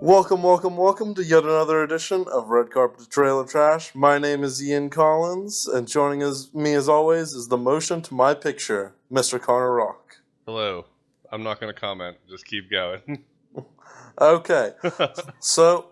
Welcome to yet another edition of Red Carpet Trailer Trash. My name is Ian Collins, and joining me as always is the motion to my picture, Mr. Connor Rock. Hello. I'm not going to comment. Just keep going. Okay, so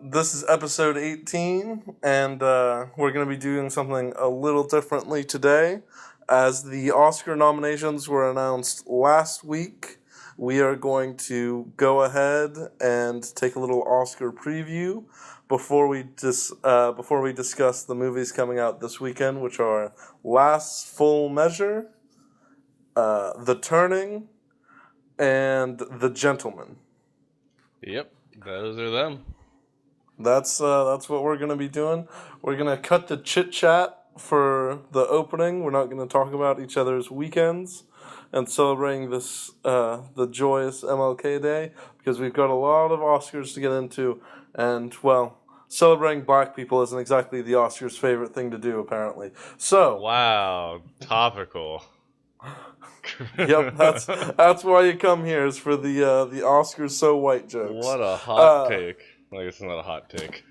this is episode 18, and we're going to be doing something a little differently today. As the Oscar nominations were announced last week, we are going to go ahead and take a little Oscar preview before we discuss the movies coming out this weekend, which are Last Full Measure, The Turning, and The Gentleman. Yep, those are them. That's what we're gonna be doing. We're gonna cut the chit chat for the opening. We're not gonna talk about each other's weekends and celebrating this the joyous MLK Day, because we've got a lot of Oscars to get into, and well, celebrating black people isn't exactly the Oscars' favorite thing to do, apparently. So Wow, topical. yep, that's why you come here, is for the Oscars so white jokes. What a hot take. I guess it's not a hot take.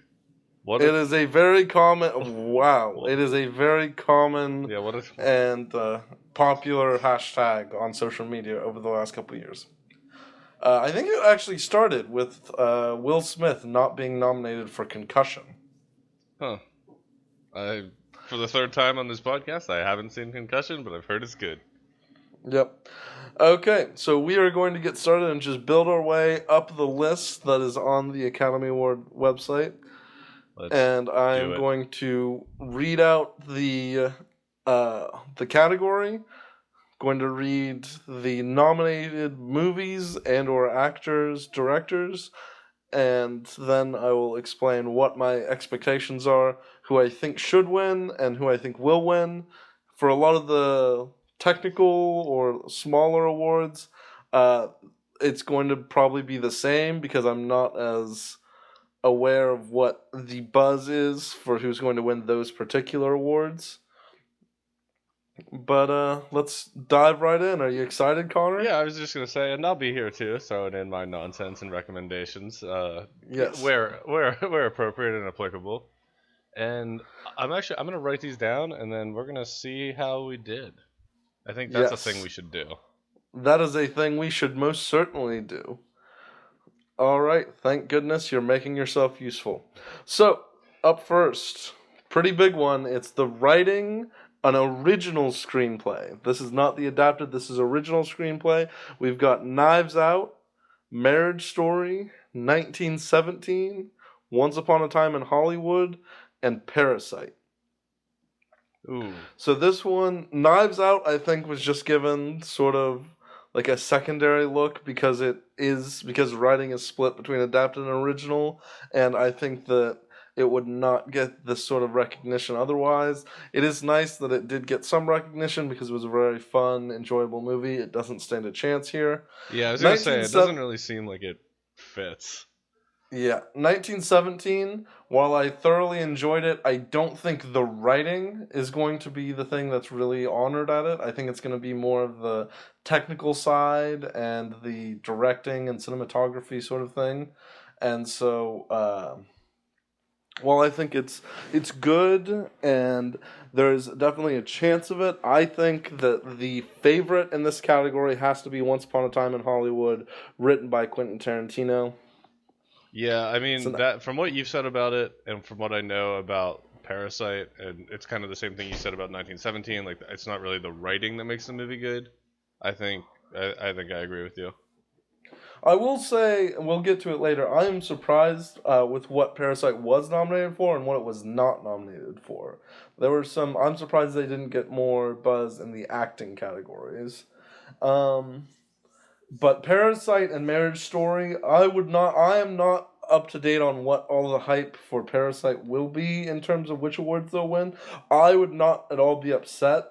It is a very common. Wow, it is a very common and popular hashtag on social media over the last couple of years. I think it actually started with Will Smith not being nominated for Concussion. Huh. For the third time on this podcast, I haven't seen Concussion, but I've heard it's good. Yep. Okay, so we are going to get started and just build our way up the list that is on the Academy Award website. And I am going to read out the category. Going to read the nominated movies and or actors, directors, and then I will explain what my expectations are, who I think should win, and who I think will win. For a lot of the technical or smaller awards, it's going to probably be the same, because I'm not as aware of what the buzz is for who's going to win those particular awards. But let's dive right in. Are you excited, Connor? Yeah, I was just gonna say, and I'll be here too, throwing in my nonsense and recommendations. Yes, where appropriate and applicable. And I'm gonna write these down, and then we're gonna see how we did. I think that's a thing we should do. That is a thing we should most certainly do. All right, thank goodness you're making yourself useful. So, up first, pretty big one. It's the writing an original screenplay. This is not the adapted, this is original screenplay. We've got Knives Out, Marriage Story, 1917, Once Upon a Time in Hollywood, and Parasite. Ooh. So this one, Knives Out, I think was just given sort of like a secondary look, because writing is split between adapted and original, and I think that it would not get this sort of recognition otherwise. It is nice that it did get some recognition, because it was a very fun, enjoyable movie. It doesn't stand a chance here. Yeah, I was gonna say, it doesn't really seem like it fits. Yeah, 1917, while I thoroughly enjoyed it, I don't think the writing is going to be the thing that's really honored at it. I think it's going to be more of the technical side and the directing and cinematography sort of thing. And so, while I think it's good and there's definitely a chance of it, I think that the favorite in this category has to be Once Upon a Time in Hollywood, written by Quentin Tarantino. Yeah, I mean, that from what you've said about it, and from what I know about Parasite, and it's kind of the same thing you said about 1917. Like, it's not really the writing that makes the movie good. I think I agree with you. I will say, and we'll get to it later, I am surprised with what Parasite was nominated for and what it was not nominated for. I'm surprised they didn't get more buzz in the acting categories. But Parasite and Marriage Story, I am not up to date on what all the hype for Parasite will be in terms of which awards they'll win. I would not at all be upset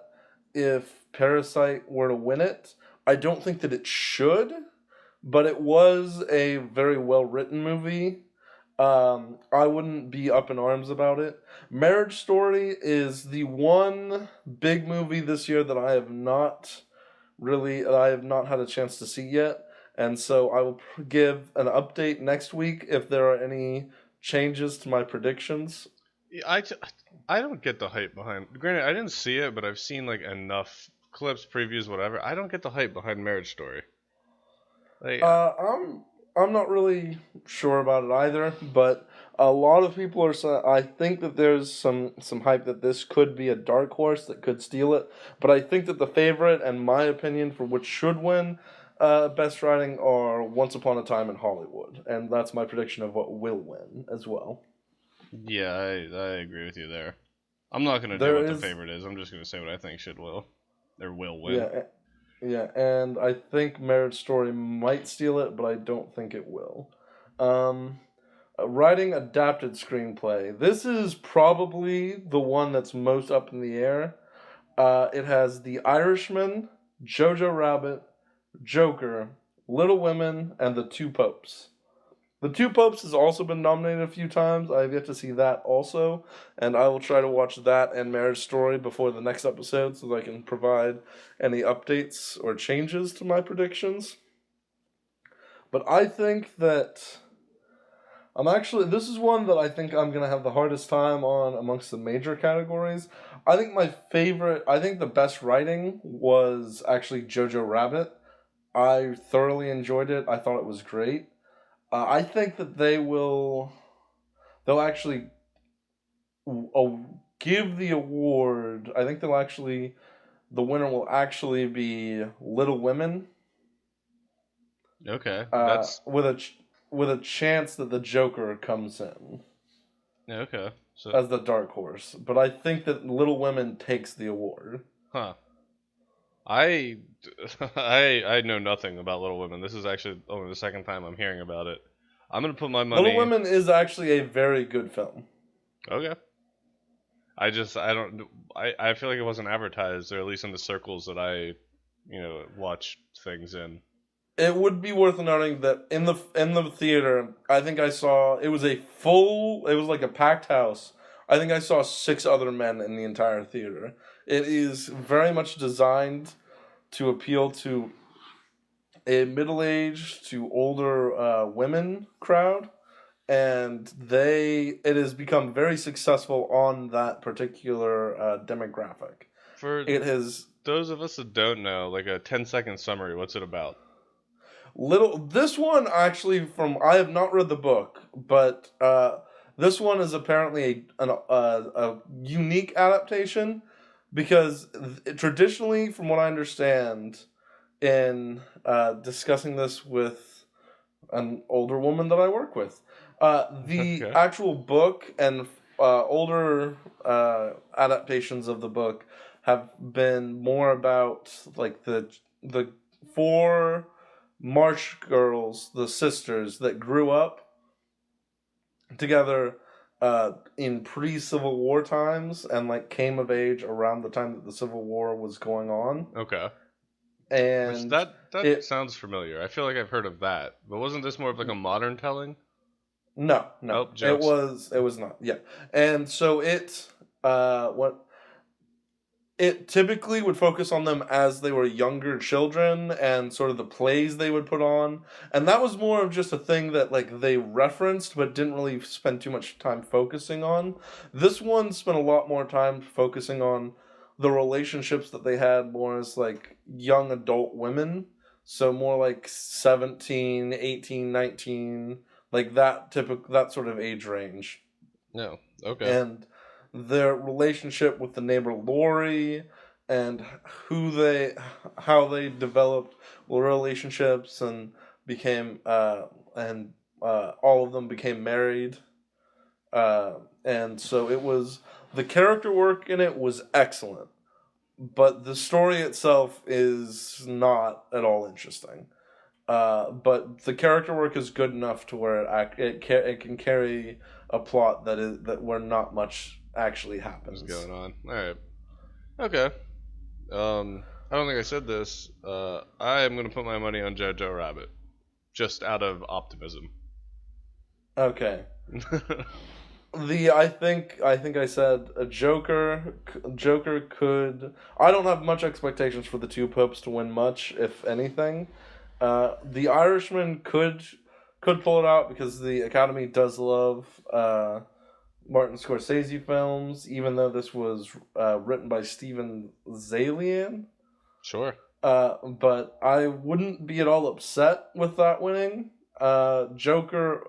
if Parasite were to win it. I don't think that it should, but it was a very well-written movie. I wouldn't be up in arms about it. Marriage Story is the one big movie this year that I have not had a chance to see yet, And so I will give an update next week if there are any changes to my predictions. I don't get the hype behind. Granted, I didn't see it, but I've seen like enough clips, previews, whatever. I don't get the hype behind Marriage Story. Like, I'm not really sure about it either, but a lot of people are saying, I think that there's some hype that this could be a dark horse that could steal it, but I think that the favorite, and my opinion for which should win best writing, are Once Upon a Time in Hollywood, and that's my prediction of what will win as well. Yeah, I agree with you there. I'm not gonna know what the favorite is. I'm just gonna say what I think will win. Yeah. Yeah, and I think Marriage Story might steal it, but I don't think it will. Writing adapted screenplay. This is probably the one that's most up in the air. It has The Irishman, Jojo Rabbit, Joker, Little Women, and The Two Popes. The Two Popes has also been nominated a few times. I have yet to see that also, and I will try to watch that and Marriage Story before the next episode so that I can provide any updates or changes to my predictions. But I think that this is one that I think I'm going to have the hardest time on amongst the major categories. I think the best writing was actually Jojo Rabbit. I thoroughly enjoyed it. I thought it was great. I think that they'll actually give the award. I think the winner will actually be Little Women. Okay, that's with a chance that the Joker comes in. Okay, so as the dark horse, but I think that Little Women takes the award. Huh. I know nothing about Little Women. This is actually only the second time I'm hearing about it. I'm gonna put my money. Little Women is actually a very good film. Okay. I feel like it wasn't advertised, or at least in the circles that I, watch things in. It would be worth noting that in the theater, I think I saw it was like a packed house. I think I saw 6 other men in the entire theater. It is very much designed to appeal to a middle-aged to older women crowd, and it has become very successful on that particular demographic. Those of us that don't know, like a 10-second summary, what's it about? This one actually I have not read the book, but this one is apparently a unique adaptation because traditionally, from what I understand, in discussing this with an older woman that I work with, the actual book and older adaptations of the book have been more about like the 4 March girls, the sisters that grew up together in pre-Civil War times and like came of age around the time that the Civil War was going on. Okay. And that sounds familiar. I feel like I've heard of that. But wasn't this more of like a modern telling? No. Oh, it was not. Yeah. And so it typically would focus on them as they were younger children and sort of the plays they would put on. And that was more of just a thing that like they referenced but didn't really spend too much time focusing on. This one spent a lot more time focusing on the relationships that they had more as like young adult women. So more like 17, 18, 19, like that sort of age range. No. Okay. And their relationship with the neighbor Lori and how they developed relationships and became all of them became married, and so the character work in it was excellent, but the story itself is not at all interesting. But the character work is good enough to where it can carry a plot where not much actually happens. What's going on? All right. Okay. I don't think I said this. I am going to put my money on Jojo Rabbit, just out of optimism. Okay. I think I said a Joker could. I don't have much expectations for the Two Popes to win much, if anything. The Irishman could pull it out because the Academy does love Martin Scorsese films, even though this was written by Steven Zaillian. Sure. But I wouldn't be at all upset with that winning. Joker,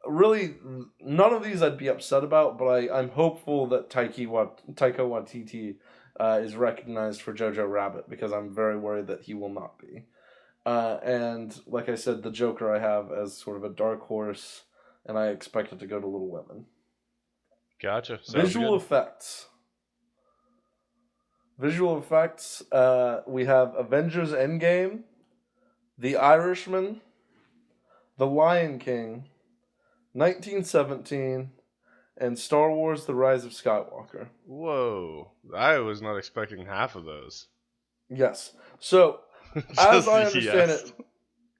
really, none of these I'd be upset about, but I'm hopeful that Taika Waititi is recognized for Jojo Rabbit, because I'm very worried that he will not be. And like I said, the Joker I have as sort of a dark horse, and I expect it to go to Little Women. Gotcha. Visual effects. Visual effects. We have Avengers Endgame, The Irishman, The Lion King, 1917, and Star Wars: The Rise of Skywalker. Whoa. I was not expecting half of those. Yes. So, as I understand it,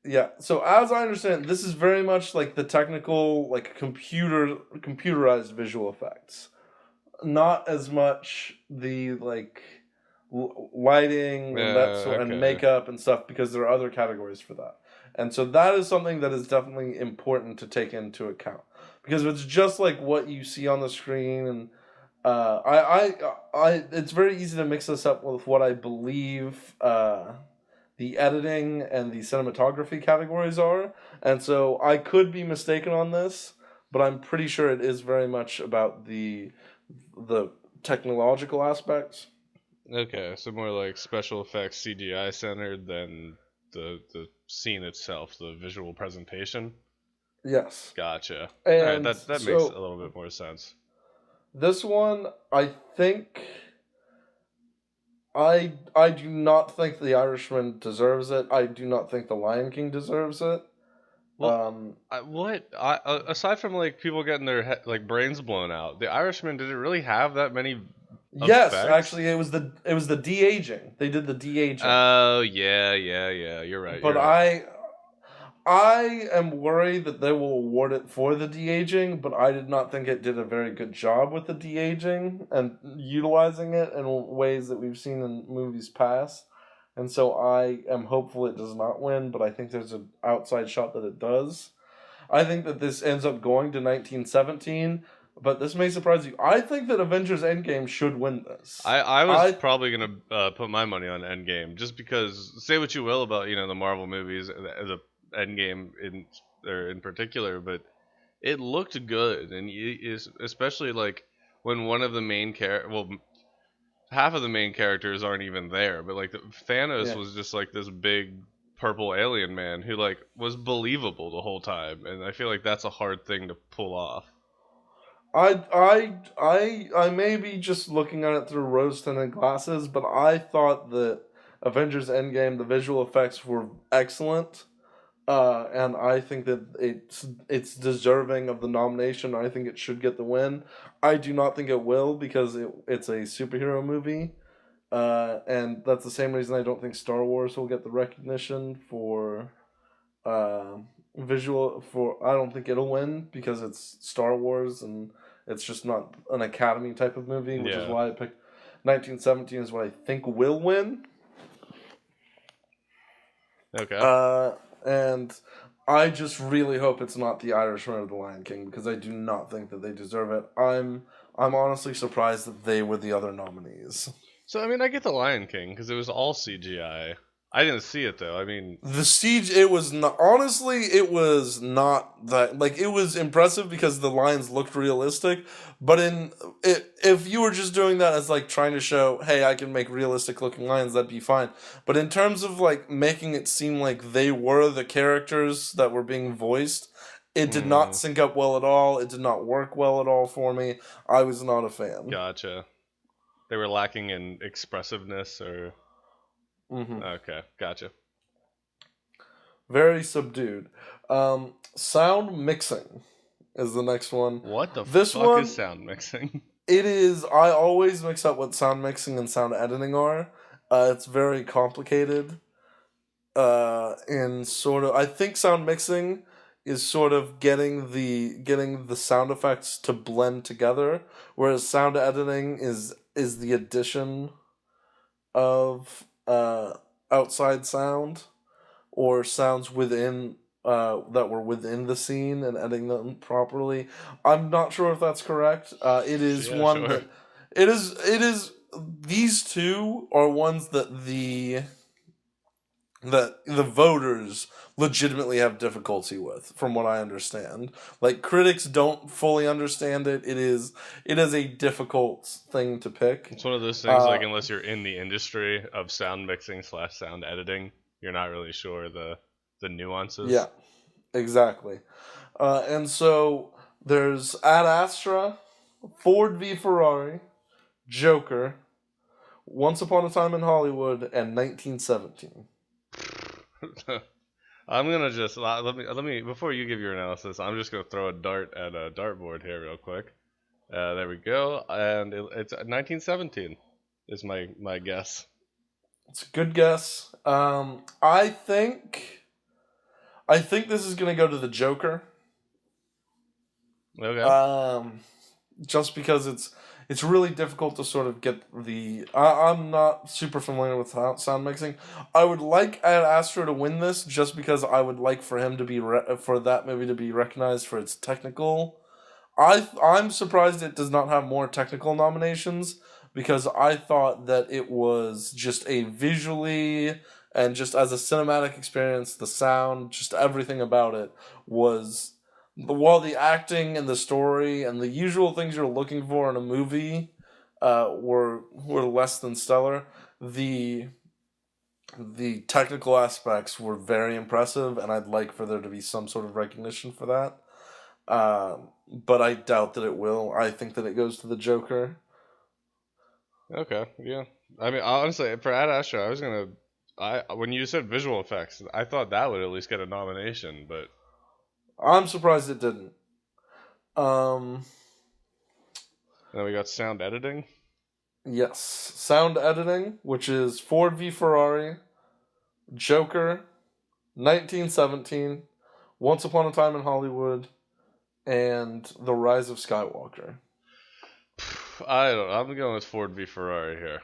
yeah. So as I understand it, this is very much like the technical, like computerized visual effects, not as much the like lighting and that sort and makeup and stuff, because there are other categories for that. And so that is something that is definitely important to take into account, because if it's just like what you see on the screen, and it's very easy to mix this up with what I believe the editing and the cinematography categories are. And so I could be mistaken on this, but I'm pretty sure it is very much about the technological aspects. Okay, so more like special effects CGI centered than the scene itself, the visual presentation. Yes. Gotcha. And all right, that makes a little bit more sense. This one, I think, I do not think The Irishman deserves it. I do not think The Lion King deserves it. Well, aside from like people getting their like brains blown out, The Irishman, did it really have that many? Yes, effects? actually, it was the de-aging. They did the de-aging. Oh yeah. You're right. But you're right. I am worried that they will award it for the de-aging, but I did not think it did a very good job with the de-aging and utilizing it in ways that we've seen in movies past. And so I am hopeful it does not win, but I think there's an outside shot that it does. I think that this ends up going to 1917, but this may surprise you. I think that Avengers Endgame should win this. I was probably gonna put my money on Endgame, just because, say what you will about the Marvel movies, the Endgame in particular, but it looked good, and especially like when one of the main half of the main characters aren't even there, but like Thanos was just like this big purple alien man who like was believable the whole time, and I feel like that's a hard thing to pull off. I may be just looking at it through rose-tinted glasses, but I thought that Avengers Endgame, the visual effects were excellent, and I think that it's deserving of the nomination. I think it should get the win. I do not think it will, because it's a superhero movie, and that's the same reason I don't think Star Wars will get the recognition for visual. I don't think it'll win because it's Star Wars and it's just not an Academy type of movie, which is why I picked 1917 is what I think will win. Okay. And I just really hope it's not The Irishman or The Lion King, because I do not think that they deserve it. I'm honestly surprised that they were the other nominees. So I mean, I get The Lion King because it was all CGI. I didn't see it though. I mean, the siege. It was not, honestly. It was not that, like, it was impressive because the lions looked realistic. But if you were just doing that as like trying to show, hey, I can make realistic looking lions, that'd be fine. But in terms of like making it seem like they were the characters that were being voiced, it did not sync up well at all. It did not work well at all for me. I was not a fan. Gotcha. They were lacking in expressiveness, or. Mm-hmm. Okay, gotcha. Very subdued. Sound mixing is the next one. What the fuck is sound mixing? It is. I always mix up what sound mixing and sound editing are. It's very complicated. In sort of, I think sound mixing is sort of getting the sound effects to blend together, whereas sound editing is the addition of outside sound. or sounds within that were within the scene and editing them properly. I'm not sure if that's correct. It is Yeah, one sure. that it is. These two are ones that the voters legitimately have difficulty with, from what I understand. Like, critics don't fully understand it. It is a difficult thing to pick. It's one of those things, like, unless you're in the industry of sound mixing / sound editing, you're not really sure the nuances. Yeah, exactly. And so there's Ad Astra, Ford v Ferrari, Joker, Once Upon a Time in Hollywood, and 1917. I'm gonna just let me before you give your analysis. I'm just gonna throw a dart at a dartboard here real quick. There we go, and it's 1917 is my guess. It's a good guess. I think this is gonna go to the Joker. Okay. Just because it's really difficult to sort of get the. I'm not super familiar with sound mixing. I would like Ad Astra to win this just because I would like for him to be for that movie to be recognized for its technical. I'm surprised it does not have more technical nominations because I thought that it was just a visually and just as a cinematic experience, the sound, just everything about it was, while the acting and the story and the usual things you're looking for in a movie were less than stellar. The technical aspects were very impressive, and I'd like for there to be some sort of recognition for that. But I doubt that it will. I think that it goes to the Joker. Okay, yeah. I mean, honestly, for Ad Astra, when you said visual effects, I thought that would at least get a nomination, but I'm surprised it didn't. Um, then we got sound editing. yes, sound editing, which is Ford v Ferrari, Joker, 1917, Once Upon a Time in Hollywood, and The Rise of Skywalker. I don't know. I'm going with Ford v Ferrari here.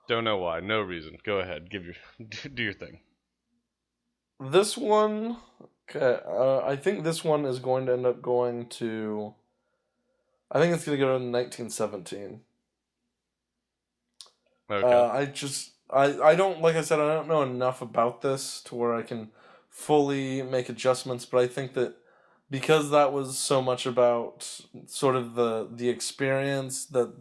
Don't know why. No reason. Go ahead. Do your thing. This one, okay, I think this one is going to end up going to. I think it's going to go to 1917. Okay. I don't, like I said, I don't know enough about this to where I can fully make adjustments, but I think that because that was so much about sort of the experience that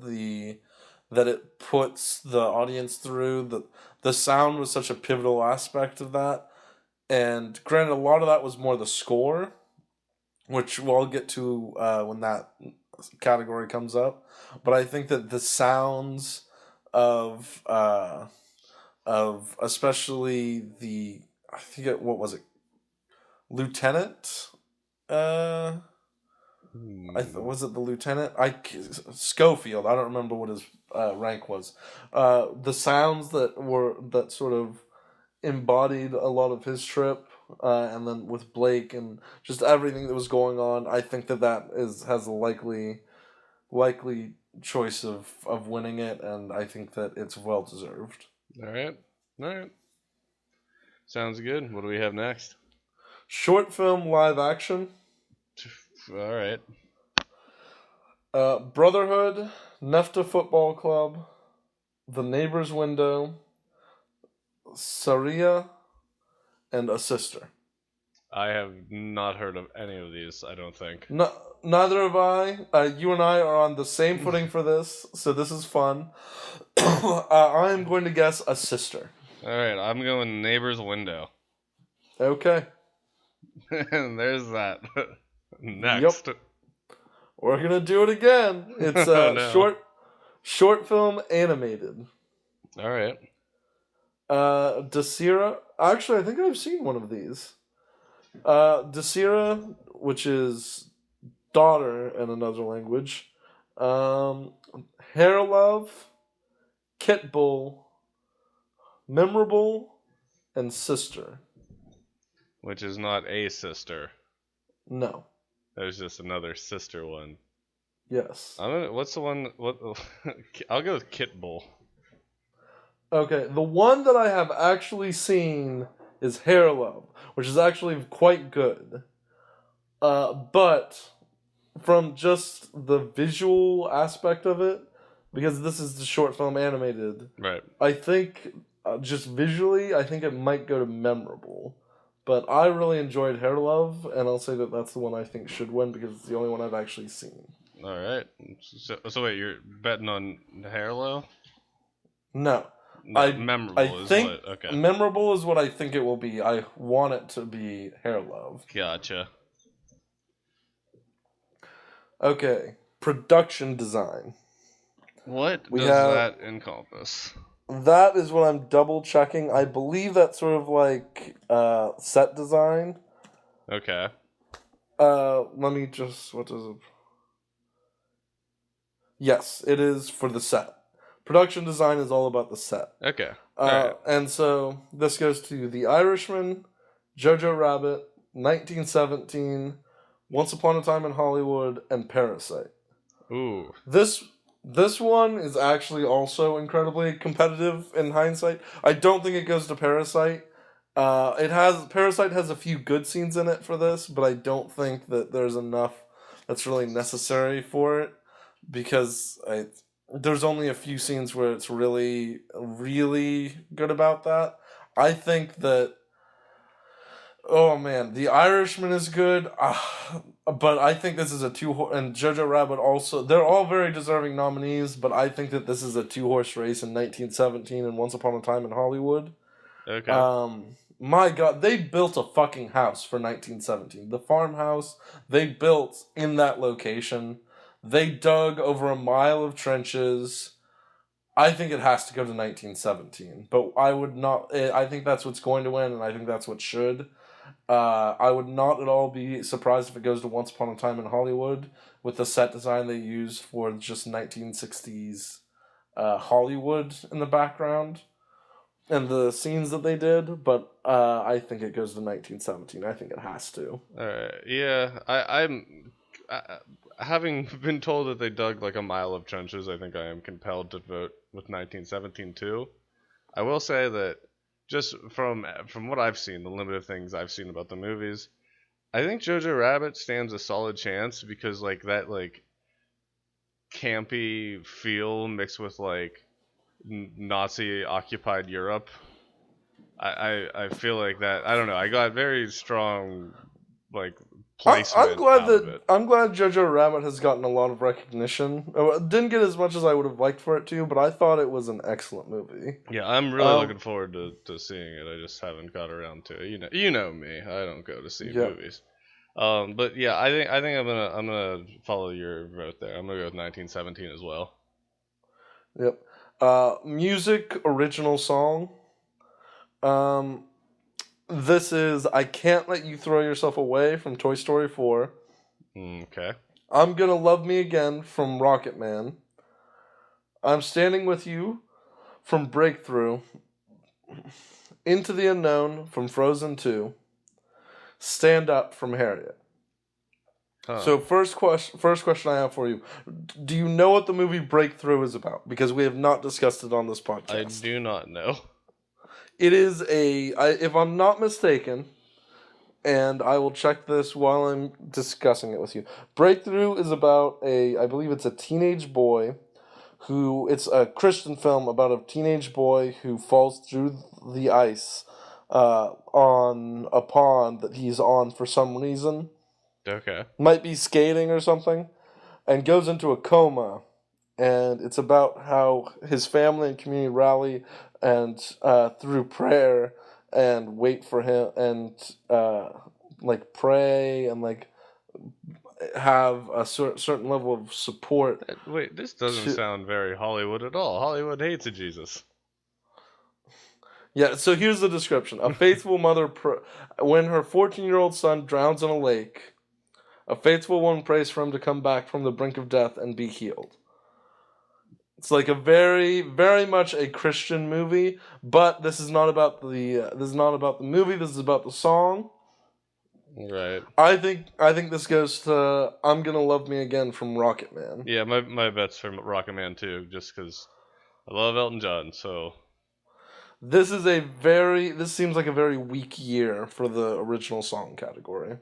it puts the audience through, the sound was such a pivotal aspect of that. And granted, a lot of that was more the score, which we'll get to when that category comes up. But I think that the sounds of especially I think what was it, Lieutenant? Was it the lieutenant? Schofield. I don't remember what his rank was. The sounds that sort of embodied a lot of his trip, and then with Blake and just everything that was going on. I think that has a likely choice of winning it, and I think that it's well deserved. All right. All right. Sounds good. What do we have next? Short film live action. All right. Brotherhood, Nefta Football Club, The Neighbor's Window, Saria, and A Sister. I have not heard of any of these, I don't think. No, neither have I. You and I are on the same footing for this, so this is fun. I am going to guess A Sister. Alright, I'm going Neighbor's Window. Okay. And there's that. Next. Yep. We're going to do it again. It's no. short film animated. Alright. Desira. Actually, I think I've seen one of these. Desira, which is daughter in another language. Hair Love, Kit Bull, Memorable, and Sister. Which is not a sister. No. There's just another sister one. Yes. What's the one? I'll go with Kit Bull. Okay, the one that I have actually seen is Hair Love, which is actually quite good. But from just the visual aspect of it, because this is the short film animated, right? I think just visually, I think it might go to Memorable. But I really enjoyed Hair Love, and I'll say that that's the one I think should win because it's the only one I've actually seen. All right. So wait, you're betting on Harlow? No. Memorable I is think what? Okay. Memorable is what I think it will be. I want it to be Hair Love. Gotcha. Okay. Production design. What does that encompass? That is what I'm double checking. I believe that's sort of like set design. Okay. Let me just, what does it... Yes, it is for the set. Production design is all about the set. Okay. Right. And so this goes to The Irishman, Jojo Rabbit, 1917, Once Upon a Time in Hollywood, and Parasite. Ooh. This one is actually also incredibly competitive in hindsight. I don't think it goes to Parasite. Parasite has a few good scenes in it for this, but I don't think that there's enough that's really necessary for it because there's only a few scenes where it's really, really good about that. I think that, oh man, The Irishman is good, but I think this is a and Jojo Rabbit also, they're all very deserving nominees, but I think that this is a two-horse race in 1917 and Once Upon a Time in Hollywood. Okay. My God, they built a fucking house for 1917. The farmhouse they built in that location. They dug over a mile of trenches. I think it has to go to 1917, but I would not. I think that's what's going to win, and I think that's what should. I would not at all be surprised if it goes to Once Upon a Time in Hollywood with the set design they used for just 1960s Hollywood in the background and the scenes that they did, but I think it goes to 1917. I think it has to. Yeah, I'm having been told that they dug like a mile of trenches. I think I am compelled to vote with 1917 too. I will say that just from what I've seen, the limited things I've seen about the movies, I think Jojo Rabbit stands a solid chance because like that like campy feel mixed with like Nazi occupied Europe. I feel like that. I don't know. I got very strong like placement. I'm glad Jojo Rabbit has gotten a lot of recognition. It didn't get as much as I would have liked for it to, but I thought it was an excellent movie. Yeah, I'm really looking forward to seeing it. I just haven't got around to it. You know me. I don't go to see movies. But yeah, I think I'm gonna follow your vote there. I'm gonna go with 1917 as well. Yep. Music original song. This is I Can't Let You Throw Yourself Away from Toy Story 4. Okay. I'm Gonna Love Me Again from Rocket Man. I'm Standing With You from Breakthrough. Into the Unknown from Frozen 2. Stand Up from Harriet. So first question I have for you. Do you know what the movie Breakthrough is about? Because we have not discussed it on this podcast. I do not know. It is if I'm not mistaken, and I will check this while I'm discussing it with you. Breakthrough is about I believe it's a teenage boy it's a Christian film about a teenage boy who falls through the ice on a pond that he's on for some reason. Okay. Might be skating or something, and goes into a coma. And it's about how his family and community rally and through prayer and wait for him and like pray and like have a certain level of support. Wait, this doesn't sound very Hollywood at all. Hollywood hates a Jesus. Yeah, so here's the description. A faithful mother, when her 14-year-old son drowns in a lake, a faithful one prays for him to come back from the brink of death and be healed. It's like a very, very much a Christian movie, but this is not about the movie. This is about the song. Right. I think this goes to "I'm Gonna Love Me Again" from Rocket Man. Yeah, my bet's from Rocket Man too, just because I love Elton John. So. This seems like a very weak year for the original song category.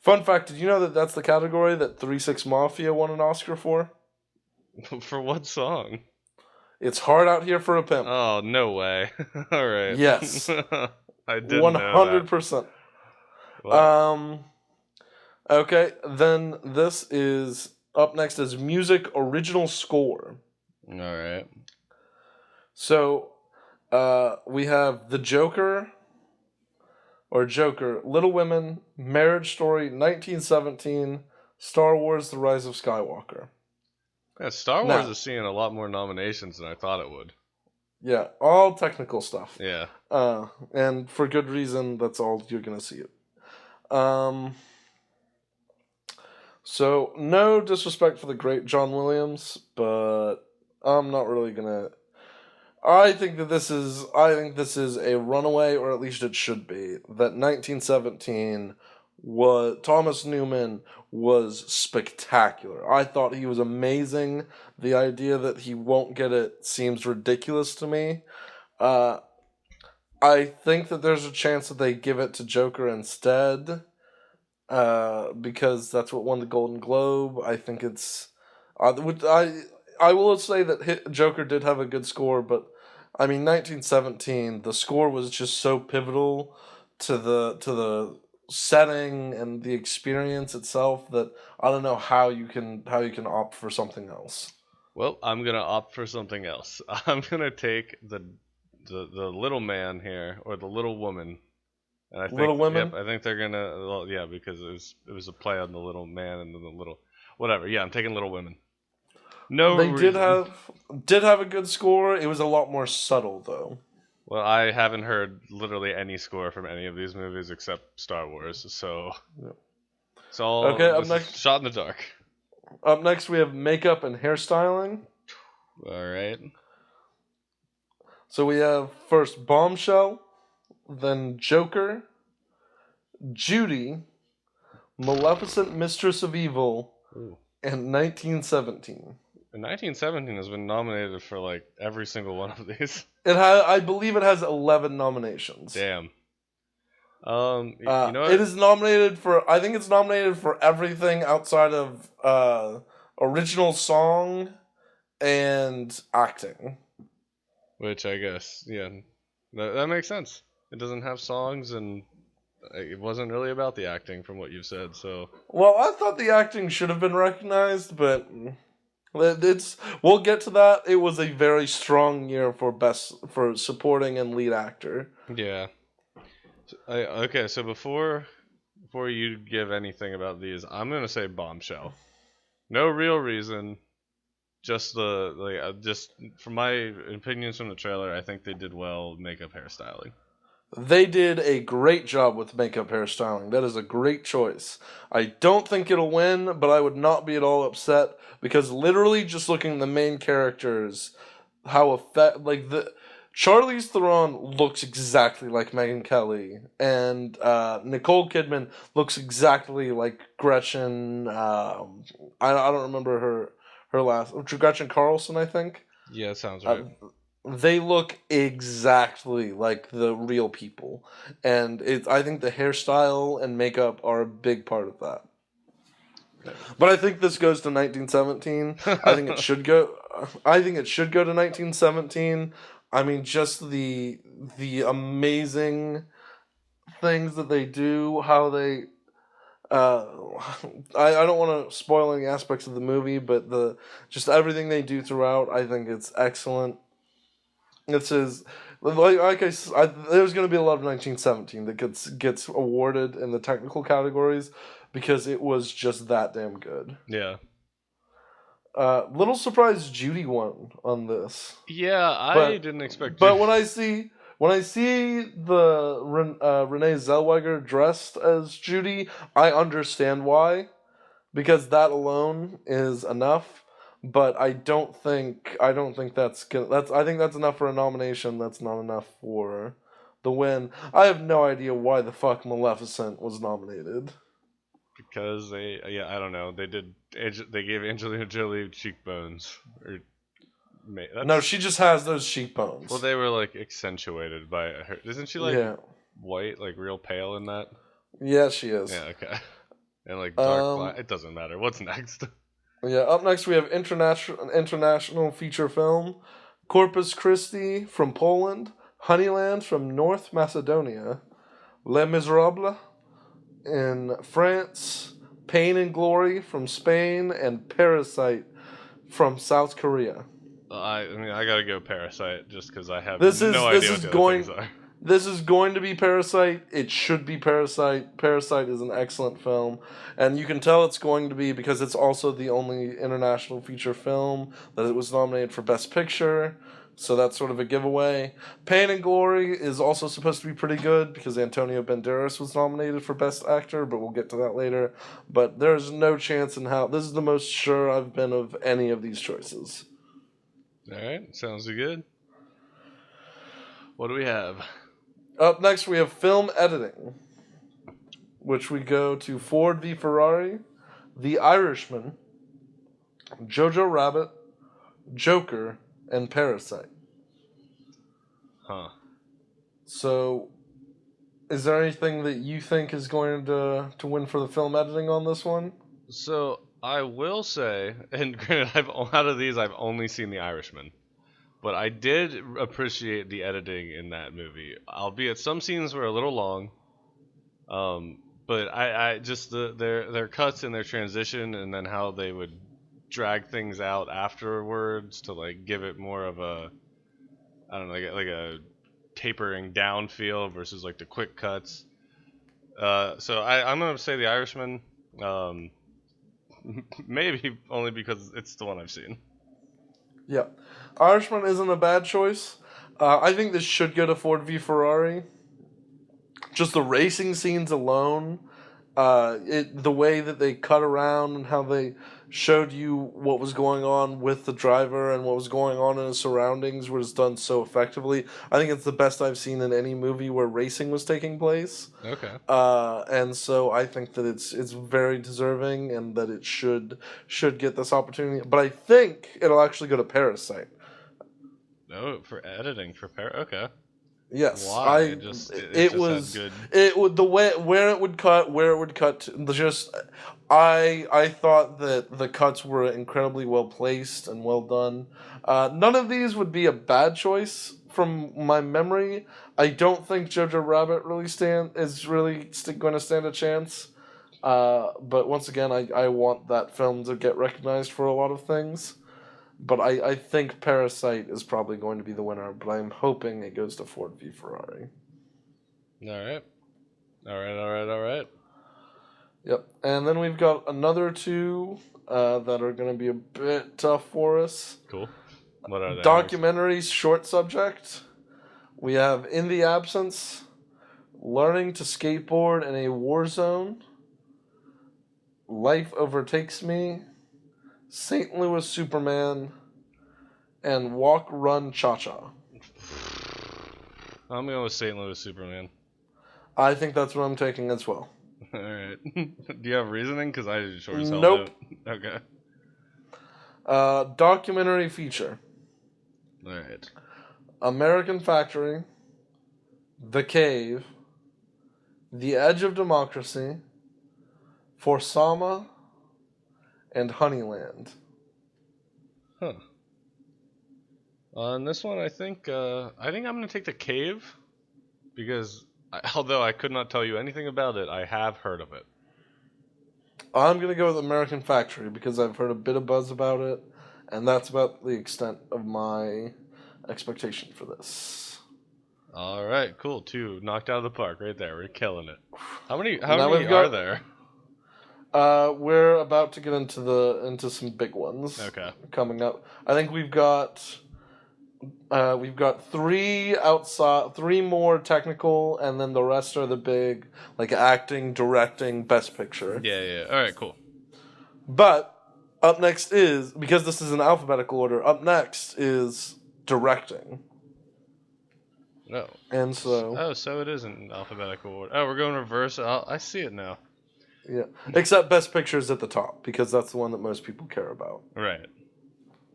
Fun fact, did you know that that's the category that 3 6 Mafia won an Oscar for? For what song? It's Hard Out Here for a Pimp. Oh, no way. All right. Yes. I didn't know that. 100%. Wow. Okay, then this is up next as music original score. All right. So, we have The Joker, Little Women, Marriage Story, 1917, Star Wars: The Rise of Skywalker. Yeah, Star Wars is seeing a lot more nominations than I thought it would. Yeah, all technical stuff. Yeah. And for good reason, that's all you're going to see it. So, no disrespect for the great John Williams, but I'm not really going to... I think this is a runaway, or at least it should be. That 1917 Thomas Newman was spectacular. I thought he was amazing. The idea that he won't get it seems ridiculous to me. I think that there's a chance that they give it to Joker instead, because that's what won the Golden Globe. I think it's... I will say that Joker did have a good score, but I mean, 1917, the score was just so pivotal to the setting and the experience itself that I don't know how you can opt for something else. Well, I'm gonna opt for something else. I'm gonna take the little man here, or the little woman. And I think, Little Women? Yep, I think they're gonna. Well, yeah, because it was a play on the little man and then the little whatever. Yeah, I'm taking Little Women. No, they did have a good score. It was a lot more subtle, though. Well, I haven't heard literally any score from any of these movies except Star Wars, so it's all okay. Up next, shot in the dark. Up next, we have makeup and hairstyling. All right. So we have first Bombshell, then Joker, Judy, Maleficent, Mistress of Evil, and 1917. And 1917 has been nominated for like every single one of these. I believe it has 11 nominations. Damn. You know what? It is nominated for. I think it's nominated for everything outside of original song and acting. Which I guess, yeah, that makes sense. It doesn't have songs, and it wasn't really about the acting, from what you've said. So. Well, I thought the acting should have been recognized, but. We'll get to that. It was a very strong year for supporting and lead actor. Yeah. Okay, so before you give anything about these, I'm gonna say Bombshell. No real reason. Just just from my opinions from the trailer, I think they did well makeup hairstyling. They did a great job with makeup hairstyling. That is a great choice. I don't think it'll win, but I would not be at all upset because literally just looking at the main characters, Charlize Theron looks exactly like Megyn Kelly, and Nicole Kidman looks exactly like Gretchen. I don't remember her last. Gretchen Carlson, I think. Yeah, that sounds right. They look exactly like the real people, and I think the hairstyle and makeup are a big part of that. But I think this goes to 1917. I think it should go. I think it should go to 1917. I mean, just the amazing things that they do, how they. I don't want to spoil any aspects of the movie, but just everything they do throughout, I think it's excellent. It says, there's going to be a lot of 1917 that gets awarded in the technical categories because it was just that damn good. Yeah. Little surprised Judy won on this. Yeah, I didn't expect. But when I see the Renee Zellweger dressed as Judy, I understand why, because that alone is enough. But I don't think that's good. I think that's enough for a nomination. That's not enough for the win. I have no idea why the fuck Maleficent was nominated. Because I don't know. They gave Angelina Jolie cheekbones. No, she just has those cheekbones. Well, they were like accentuated by her. Isn't she like white, like real pale in that? Yeah, she is. Yeah, okay. And like dark black. It doesn't matter. What's next? Yeah, up next we have international feature film, Corpus Christi from Poland, Honeyland from North Macedonia, Les Miserables in France, Pain and Glory from Spain, and Parasite from South Korea. I mean, I gotta go Parasite just because I have no idea what the other things are. This is going to be Parasite. It should be Parasite. Parasite is an excellent film. And you can tell it's going to be because it's also the only international feature film that it was nominated for Best Picture. So that's sort of a giveaway. Pain and Glory is also supposed to be pretty good because Antonio Banderas was nominated for Best Actor, but we'll get to that later. But there's no chance in hell. This is the most sure I've been of any of these choices. Alright, sounds good. What do we have? Up next, we have film editing, which we go to Ford v Ferrari, The Irishman, Jojo Rabbit, Joker, and Parasite. Huh. So, is there anything that you think is going to win for the film editing on this one? So, I will say, and granted, out of these, I've only seen The Irishman. But I did appreciate the editing in that movie, albeit some scenes were a little long. But I just their cuts and their transition, and then how they would drag things out afterwards to like give it more of a, I don't know, like a tapering down feel versus like the quick cuts. So I'm gonna say The Irishman, maybe only because it's the one I've seen. Yeah. Irishman isn't a bad choice. I think this should go to Ford v Ferrari. Just the racing scenes alone, the way that they cut around and how they showed you what was going on with the driver and what was going on in his surroundings was done so effectively. I think it's the best I've seen in any movie where racing was taking place. Okay. And so I think that it's very deserving and that it should get this opportunity. But I think it'll actually go to Parasite. No, for editing for okay. Yes, why? It would the way where it would cut to, just I thought that the cuts were incredibly well placed and well done. None of these would be a bad choice from my memory. I don't think Jojo Rabbit is really going to stand a chance. But once again, I want that film to get recognized for a lot of things. But I think Parasite is probably going to be the winner, but I'm hoping it goes to Ford v Ferrari. All right. Yep. And then we've got another two that are going to be a bit tough for us. Cool. What are they? Documentaries, short subject. We have In the Absence, Learning to Skateboard in a War Zone, Life Overtakes Me, St. Louis Superman, and Walk, Run, Cha-Cha. I'm going with St. Louis Superman. I think that's what I'm taking as well. Alright. Do you have reasoning? Because I sure as hell Nope. don't. Okay. Documentary feature. Alright. American Factory, The Cave, The Edge of Democracy, For Sama, and Honeyland. Huh. On this one, I think I'm going to take The Cave, because although I could not tell you anything about it, I have heard of it. I'm going to go with American Factory because I've heard a bit of buzz about it, and that's about the extent of my expectation for this. All right, cool. 2 knocked out of the park right there. We're killing it. How many are there? We're about to get into some big ones. Okay. Coming up, I think we've got 3 outside, 3 more technical, and then the rest are the big, like acting, directing, best picture. Yeah. All right, cool. But up next is, because this is in alphabetical order, up next is directing. No. And so. Oh, so it is in alphabetical order. Oh, we're going reverse. I see it now. Yeah. Except best picture is at the top because that's the one that most people care about. Right.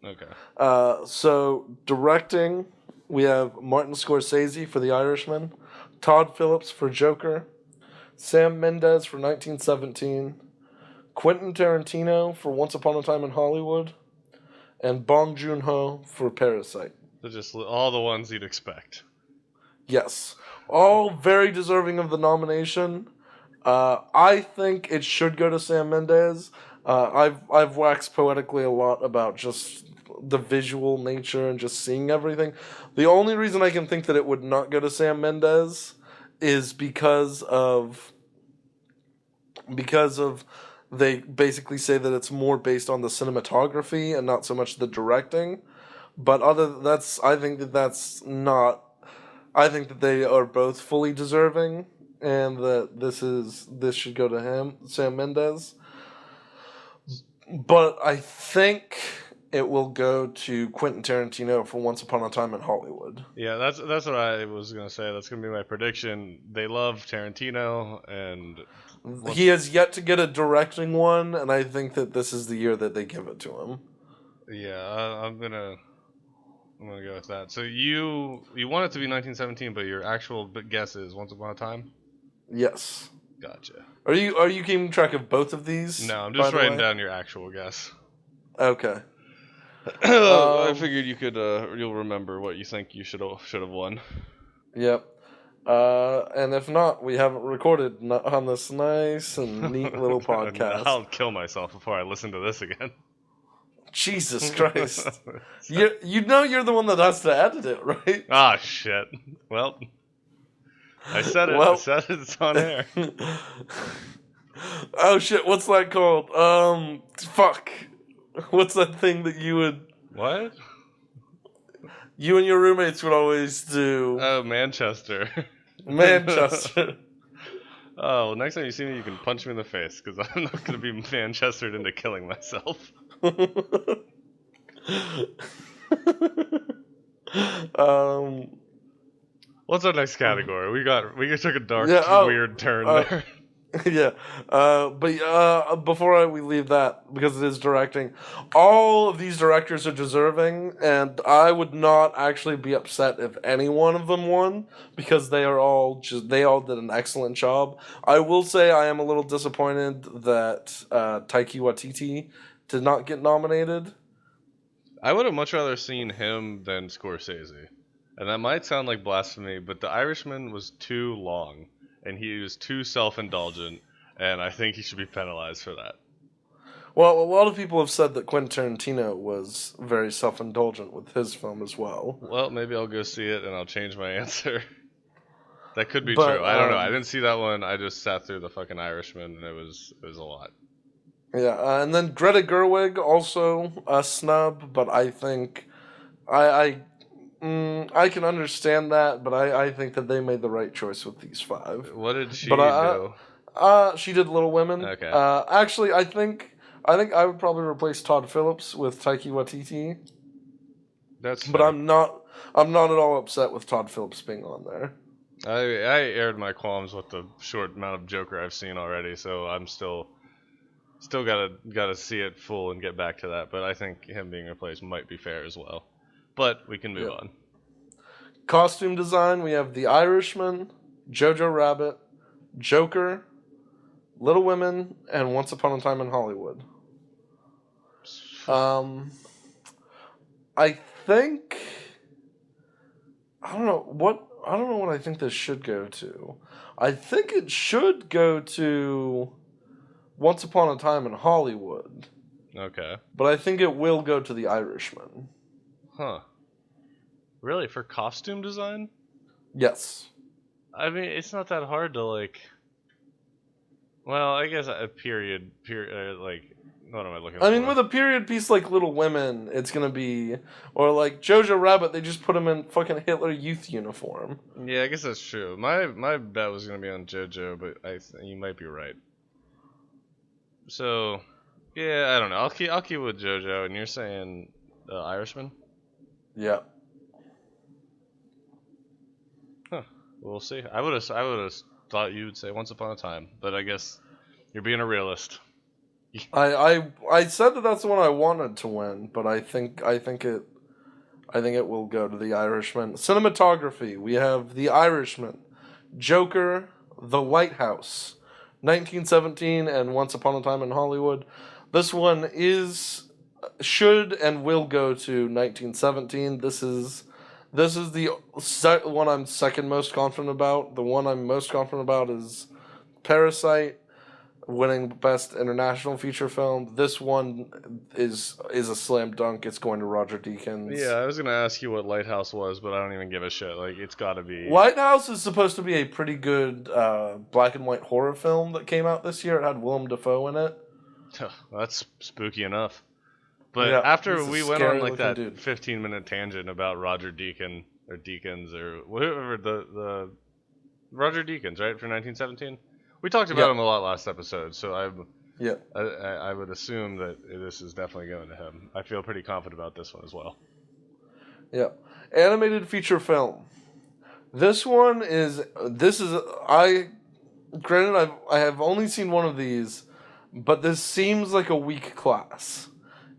Okay. So directing, we have Martin Scorsese for The Irishman, Todd Phillips for Joker, Sam Mendes for 1917, Quentin Tarantino for Once Upon a Time in Hollywood, and Bong Joon-ho for Parasite. So just all the ones you'd expect. Yes. All very deserving of the nomination. I think it should go to Sam Mendes. I've waxed poetically a lot about just the visual nature and just seeing everything. The only reason I can think that it would not go to Sam Mendes is because of they basically say that it's more based on the cinematography and not so much the directing. But I think that that's not. I think that they are both fully deserving, and that this should go to him, Sam Mendes. But I think it will go to Quentin Tarantino for Once Upon a Time in Hollywood. Yeah, that's what I was gonna say. That's gonna be my prediction. They love Tarantino, and he has yet to get a directing one, and I think that this is the year that they give it to him. Yeah, I'm gonna go with that. So you want it to be 1917, but your actual guess is Once Upon a Time? Yes. Gotcha. Are you keeping track of both of these? No, I'm just writing down your actual guess. Okay. I figured you could you'll remember what you think you should have won. Yep. And if not, we haven't recorded on this nice and neat little podcast. I'll kill myself before I listen to this again. Jesus Christ. You know you're the one that has to edit it, right? Ah, shit. Well, I said it. Well, I said it. It's on air. Oh, shit. What's that called? Fuck. What's that thing that you would... What? You and your roommates would always do... Oh, Manchester. Manchester. Oh, well, next time you see me, you can punch me in the face, because I'm not going to be Manchestered into killing myself. What's our next category? We took a dark, weird turn there. Yeah, but before we leave that, because it is directing, all of these directors are deserving, and I would not actually be upset if any one of them won, because they all did an excellent job. I will say I am a little disappointed that Taika Waititi did not get nominated. I would have much rather seen him than Scorsese, and that might sound like blasphemy, but The Irishman was too long. And he was too self-indulgent, and I think he should be penalized for that. Well, a lot of people have said that Quentin Tarantino was very self-indulgent with his film as well. Well, maybe I'll go see it, and I'll change my answer. That could be true. I don't know. I didn't see that one. I just sat through the fucking Irishman, and it was a lot. Yeah, and then Greta Gerwig, also a snub, but I think... I can understand that, but I think that they made the right choice with these 5. What did she do? She did Little Women. Okay. Actually, I think I would probably replace Todd Phillips with Taika Waititi. That's fair. But I'm not at all upset with Todd Phillips being on there. I aired my qualms with the short amount of Joker I've seen already, so I'm still gotta see it full and get back to that. But I think him being replaced might be fair as well. But we can move on. Costume design, we have The Irishman, Jojo Rabbit, Joker, Little Women, and Once Upon a Time in Hollywood. I think... I don't know what I think this should go to. I think it should go to Once Upon a Time in Hollywood. Okay. But I think it will go to The Irishman. Huh. Really? For costume design? Yes. I mean, it's not that hard to, like... Well, I guess a period, like... What am I looking for? I mean, with a period piece like Little Women, it's gonna be... Or like Jojo Rabbit, they just put him in fucking Hitler Youth uniform. Yeah, I guess that's true. My bet was gonna be on Jojo, but you might be right. So, yeah, I don't know. I'll keep with Jojo, and you're saying Irishman? Yeah. Huh. We'll see. I would have thought you would say Once Upon a Time, but I guess you're being a realist. I said that that's the one I wanted to win, but I think it will go to The Irishman. Cinematography, we have The Irishman, Joker, The Lighthouse, 1917, and Once Upon a Time in Hollywood. This one should and will go to 1917. This is the one I'm second most confident about. The one I'm most confident about is Parasite, winning Best International Feature Film. This one is a slam dunk. It's going to Roger Deakins. Yeah, I was gonna ask you what Lighthouse was, but I don't even give a shit. Like, it's gotta be. Lighthouse is supposed to be a pretty good black and white horror film that came out this year. It had Willem Dafoe in it. That's spooky enough. But Yeah, after we went on like that dude. 15-minute tangent about Roger Deakins or Deakins or whatever the Roger Deakins, right, for 1917. We talked about him a lot last episode, so I would assume that this is definitely going to him. I feel pretty confident about this one as well. Yeah. Animated feature film. Granted, I have only seen one of these, but this seems like a weak class.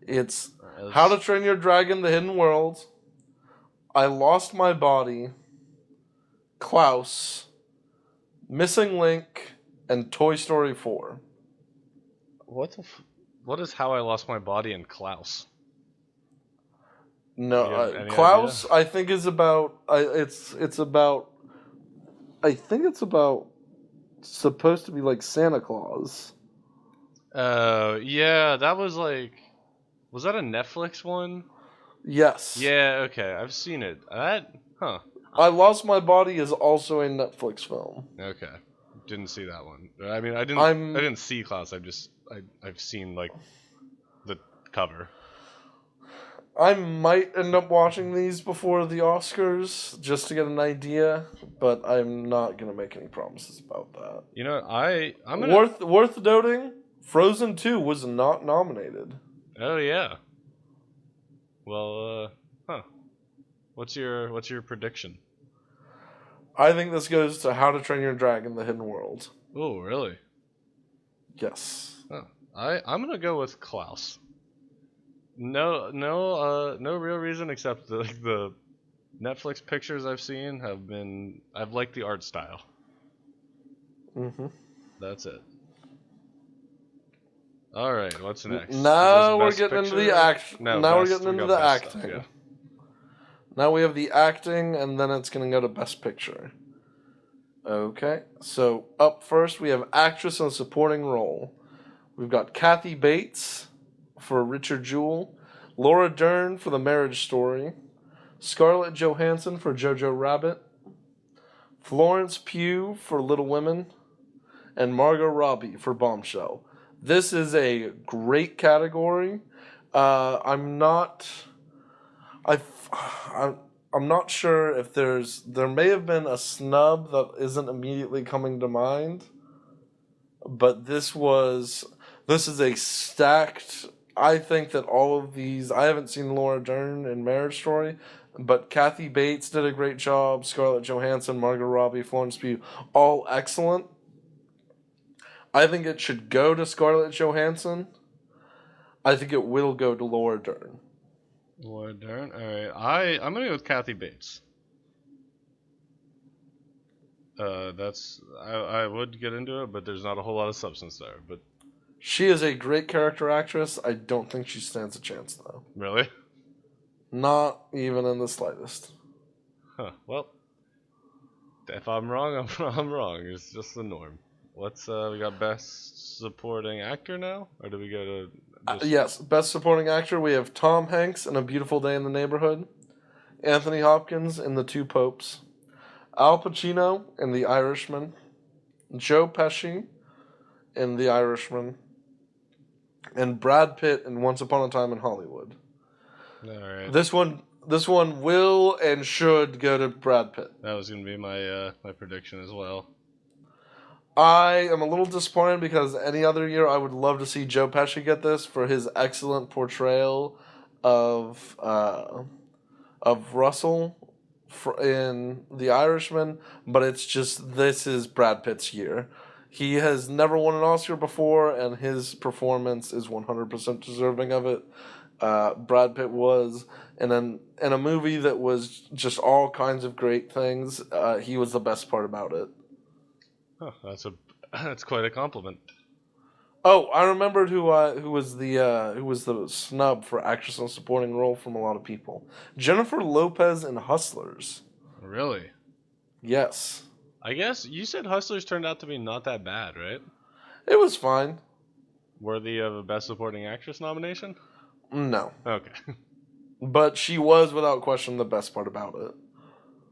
It's How to Train Your Dragon: The Hidden World, I Lost My Body, Klaus, Missing Link, and Toy Story 4. What is How I Lost My Body in Klaus? No, Klaus idea? I think is about supposed to be like Santa Claus. Yeah, that was that a Netflix one? Yes. Yeah, okay, I've seen it. I Lost My Body is also a Netflix film. Okay. Didn't see that one. I mean, I didn't see Klaus. I've seen like the cover. I might end up watching these before the Oscars just to get an idea, but I'm not gonna make any promises about that. You know, I'm gonna... worth noting. Frozen 2 was not nominated. Oh yeah. Well, What's your prediction? I think this goes to How to Train Your Dragon: The Hidden World. Oh, really? Yes. Oh, I'm gonna go with Klaus. No real reason except the Netflix pictures I've seen I've liked the art style. Mm-hmm. That's it. All right, what's next? Now we're getting into the action. Now we're getting into the acting. Stuff, yeah. Now we have the acting, and then it's going to go to Best Picture. Okay, so up first we have Actress in a Supporting Role. We've got Kathy Bates for Richard Jewell, Laura Dern for The Marriage Story, Scarlett Johansson for Jojo Rabbit, Florence Pugh for Little Women, and Margot Robbie for Bombshell. This is a great category. I'm not sure if there may have been a snub that isn't immediately coming to mind, but this is a stacked. I think that all of these. I haven't seen Laura Dern in Marriage Story, but Kathy Bates did a great job. Scarlett Johansson, Margot Robbie, Florence Pugh, all excellent. I think it should go to Scarlett Johansson. I think it will go to Laura Dern. Laura Dern? Alright. I'm going to go with Kathy Bates. I would get into it, but there's not a whole lot of substance there. But she is a great character actress. I don't think she stands a chance, though. Really? Not even in the slightest. Huh. Well, if I'm wrong, I'm wrong. It's just the norm. We got Best Supporting Actor now? Or do we go to... yes, Best Supporting Actor. We have Tom Hanks in A Beautiful Day in the Neighborhood, Anthony Hopkins in The Two Popes, Al Pacino in The Irishman, Joe Pesci in The Irishman, and Brad Pitt in Once Upon a Time in Hollywood. All right. This one will and should go to Brad Pitt. That was going to be my prediction as well. I am a little disappointed because any other year I would love to see Joe Pesci get this for his excellent portrayal of Russell in The Irishman, but it's just this is Brad Pitt's year. He has never won an Oscar before, and his performance is 100% deserving of it. Brad Pitt was in a movie that was just all kinds of great things. He was the best part about it. Huh, that's quite a compliment. Oh, I remembered who was the snub for actress in a supporting role from a lot of people. Jennifer Lopez in Hustlers. Really? Yes. I guess you said Hustlers turned out to be not that bad, right? It was fine. Worthy of a Best Supporting Actress nomination? No. Okay. But she was without question the best part about it.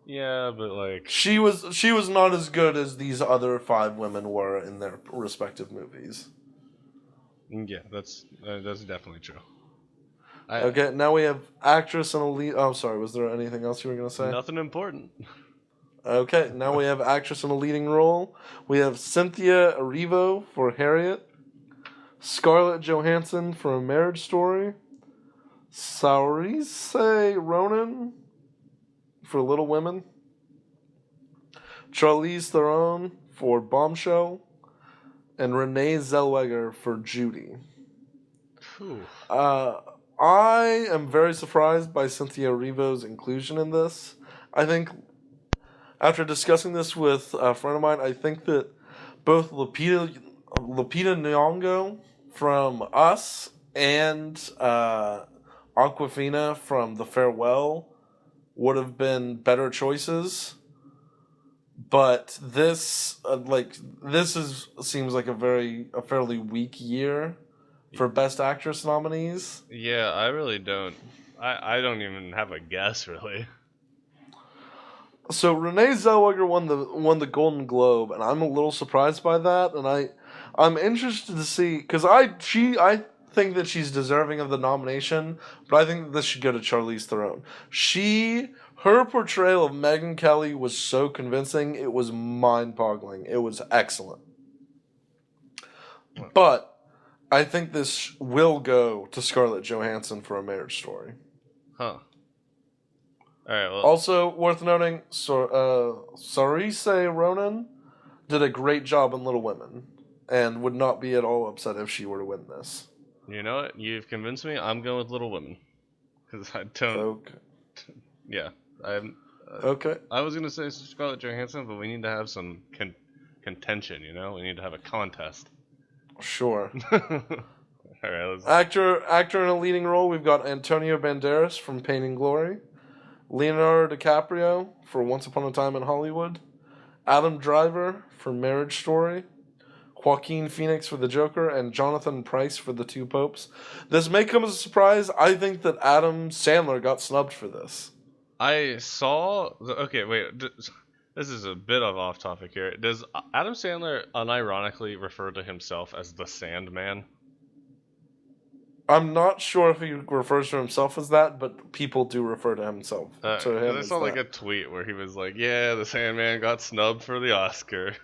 Yeah, but like she was not as good as these other 5 women were in their respective movies. Yeah, that's definitely true. Okay, now we have actress and a lead. Oh, sorry. Was there anything else you were going to say? Nothing important. Okay, now we have actress in a leading role. We have Cynthia Erivo for Harriet, Scarlett Johansson for A Marriage Story, Saoirse Ronan for Little Women, Charlize Theron for Bombshell, and Renee Zellweger for Judy. I am very surprised by Cynthia Erivo's inclusion in this. I think, after discussing this with a friend of mine, I think that both Lupita Nyong'o from Us and Awkwafina from The Farewell would have been better choices. But this seems like a fairly weak year for Best Actress nominees. Yeah, I really don't. I don't even have a guess, really. So Renee Zellweger won the Golden Globe, and I'm a little surprised by that. And I'm interested to see, because I think that she's deserving of the nomination, but I think that this should go to Charlize Theron. Her portrayal of Megyn Kelly was so convincing; it was mind-boggling. It was excellent. But I think this will go to Scarlett Johansson for A Marriage Story. Huh. All right. Well. Also worth noting, Saoirse Ronan did a great job in Little Women, and would not be at all upset if she were to win this. You know what? You've convinced me. I'm going with Little Women, because I don't. Okay. Yeah, I'm. Okay. I was gonna say Scarlett Johansson, but we need to have some contention. You know, we need to have a contest. Sure. All right. Actor in a leading role, we've got Antonio Banderas from Pain and Glory, Leonardo DiCaprio for Once Upon a Time in Hollywood, Adam Driver for Marriage Story, Joaquin Phoenix for The Joker, and Jonathan Pryce for The Two Popes. This may come as a surprise. I think that Adam Sandler got snubbed for this. I saw. Okay, wait. This is a bit of off topic here. Does Adam Sandler unironically refer to himself as the Sandman? I'm not sure if he refers to himself as that, but people do refer to himself. To him I saw like a tweet where he was like, "Yeah, the Sandman got snubbed for the Oscar."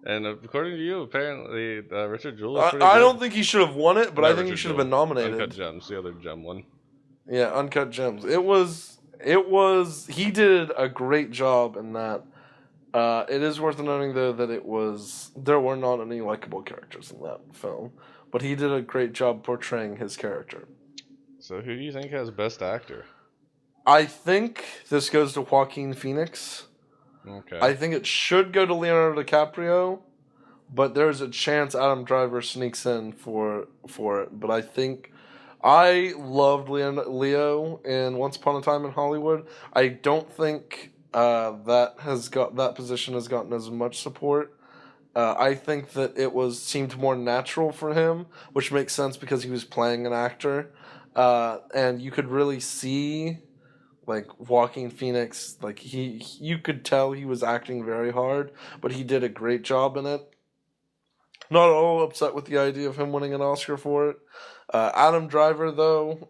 And according to you, apparently Richard Jewell is pretty I good. don't think he should have won it, but I think he should have been nominated. Uncut Gems, the other gem one. Yeah, Uncut Gems. It was. He did a great job in that. It is worth noting though that there were not any likable characters in that film, but he did a great job portraying his character. So who do you think has Best Actor? I think this goes to Joaquin Phoenix. Okay. I think it should go to Leonardo DiCaprio, but there's a chance Adam Driver sneaks in for it. But I think I loved Leo in Once Upon a Time in Hollywood. I don't think that position has gotten as much support. I think that seemed more natural for him, which makes sense because he was playing an actor, and you could really see, like, Joaquin Phoenix, like, you could tell he was acting very hard, but he did a great job in it. Not at all upset with the idea of him winning an Oscar for it. Adam Driver, though,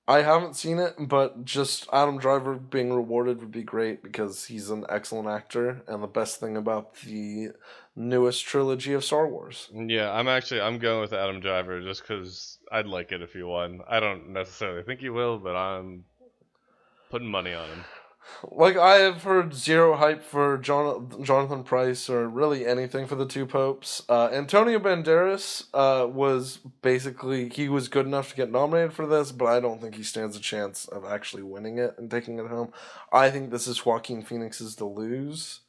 I haven't seen it, but just Adam Driver being rewarded would be great because he's an excellent actor and the best thing about the newest trilogy of Star Wars. Yeah, I'm going with Adam Driver just because I'd like it if he won. I don't necessarily think he will, but I'm putting money on him. Like, I have heard zero hype for Jonathan Pryce or really anything for the two popes. Antonio Banderas was basically, he was good enough to get nominated for this, but I don't think he stands a chance of actually winning it and taking it home. I think this is Joaquin Phoenix's to lose.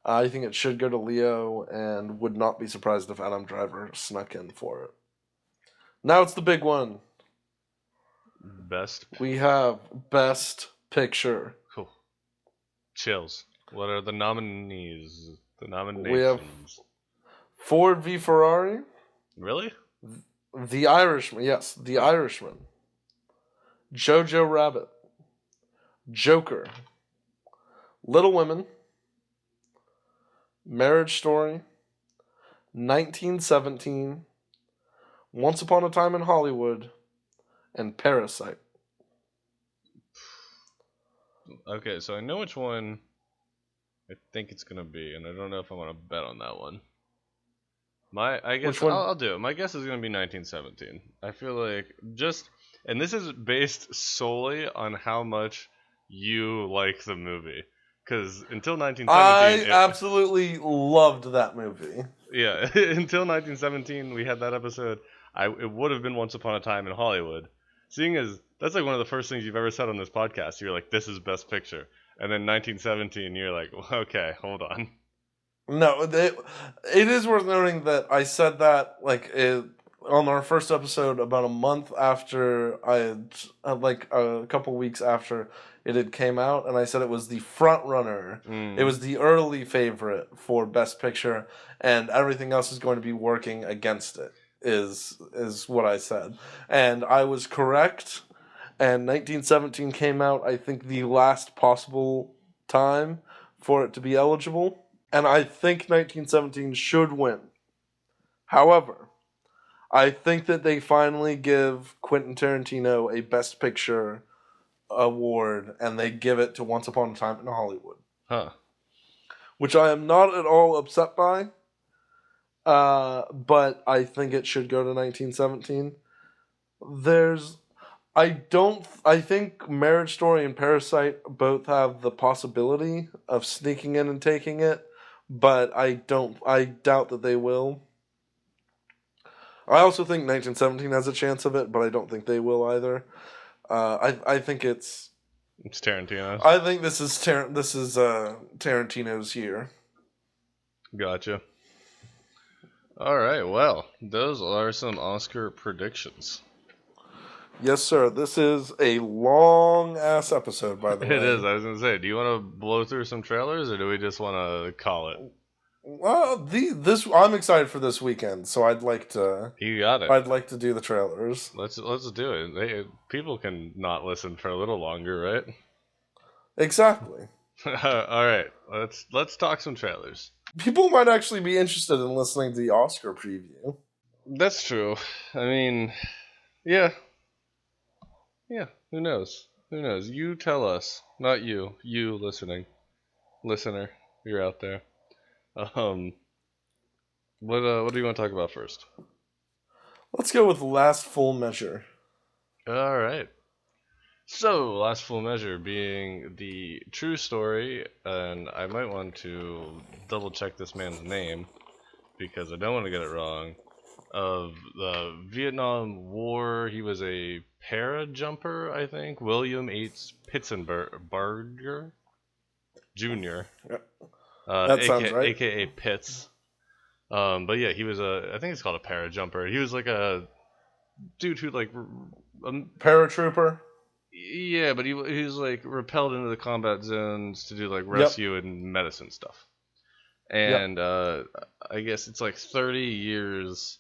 I think it should go to Leo, and would not be surprised if Adam Driver snuck in for it. Now it's the big one. We have Best Picture. Cool. Chills. What are the nominees? The nominations. We have Ford v Ferrari. Really? The Irishman. Yes, The Irishman. Jojo Rabbit. Joker. Little Women. Marriage Story. 1917. Once Upon a Time in Hollywood. And Parasite. Okay, so I know which one I think it's gonna be, and I don't know if I want to bet on that one. I guess I'll do it. My guess is gonna be 1917. I feel like and this is based solely on how much you like the movie, because until 1917, I absolutely loved that movie. Yeah, until 1917, we had that episode. It would have been Once Upon a Time in Hollywood. Seeing as that's like one of the first things you've ever said on this podcast, you're like, this is Best Picture. And then 1917, you're like, well, okay, hold on. No, it is worth noting that I said that on our first episode about a month after a couple weeks after it had came out, and I said it was the front runner. It was the early favorite for Best Picture, and everything else is going to be working against it. Is what I said, and I was correct. And 1917 came out, I think, the last possible time for it to be eligible, and I think 1917 should win. However, I think that they finally give Quentin Tarantino a Best Picture award, and they give it to Once Upon a Time in Hollywood. Which I am not at all upset by. But I think it should go to 1917. I think Marriage Story and Parasite both have the possibility of sneaking in and taking it, but I doubt that they will. I also think 1917 has a chance of it, but I don't think they will either. I think it's Tarantino. I think this is Tarantino's year. Gotcha. All right, well, those are some Oscar predictions. Yes, sir. This is a long-ass episode, by the way. It is. I was going to say, do you want to blow through some trailers, or do we just want to call it? Well, I'm excited for this weekend, so I'd like to... You got it. I'd like to do the trailers. Let's do it. People can not listen for a little longer, right? Exactly. All right, let's talk some trailers. People might actually be interested in listening to the Oscar preview. That's true. I mean, yeah. Who knows? You tell us, not you. You listener, you're out there. What do you want to talk about first? Let's go with Last Full Measure. All right. So, Last Full Measure being the true story, and I might want to double check this man's name because I don't want to get it wrong, of the Vietnam War. He was a para-jumper, I think. William H. Pitsenbarger Jr. That sounds right. AKA Pitts. But yeah, he was I think it's called a para-jumper. He was like a dude who paratrooper. Yeah, but he was like repelled into the combat zones to do like rescue and medicine stuff. And I guess it's like 30 years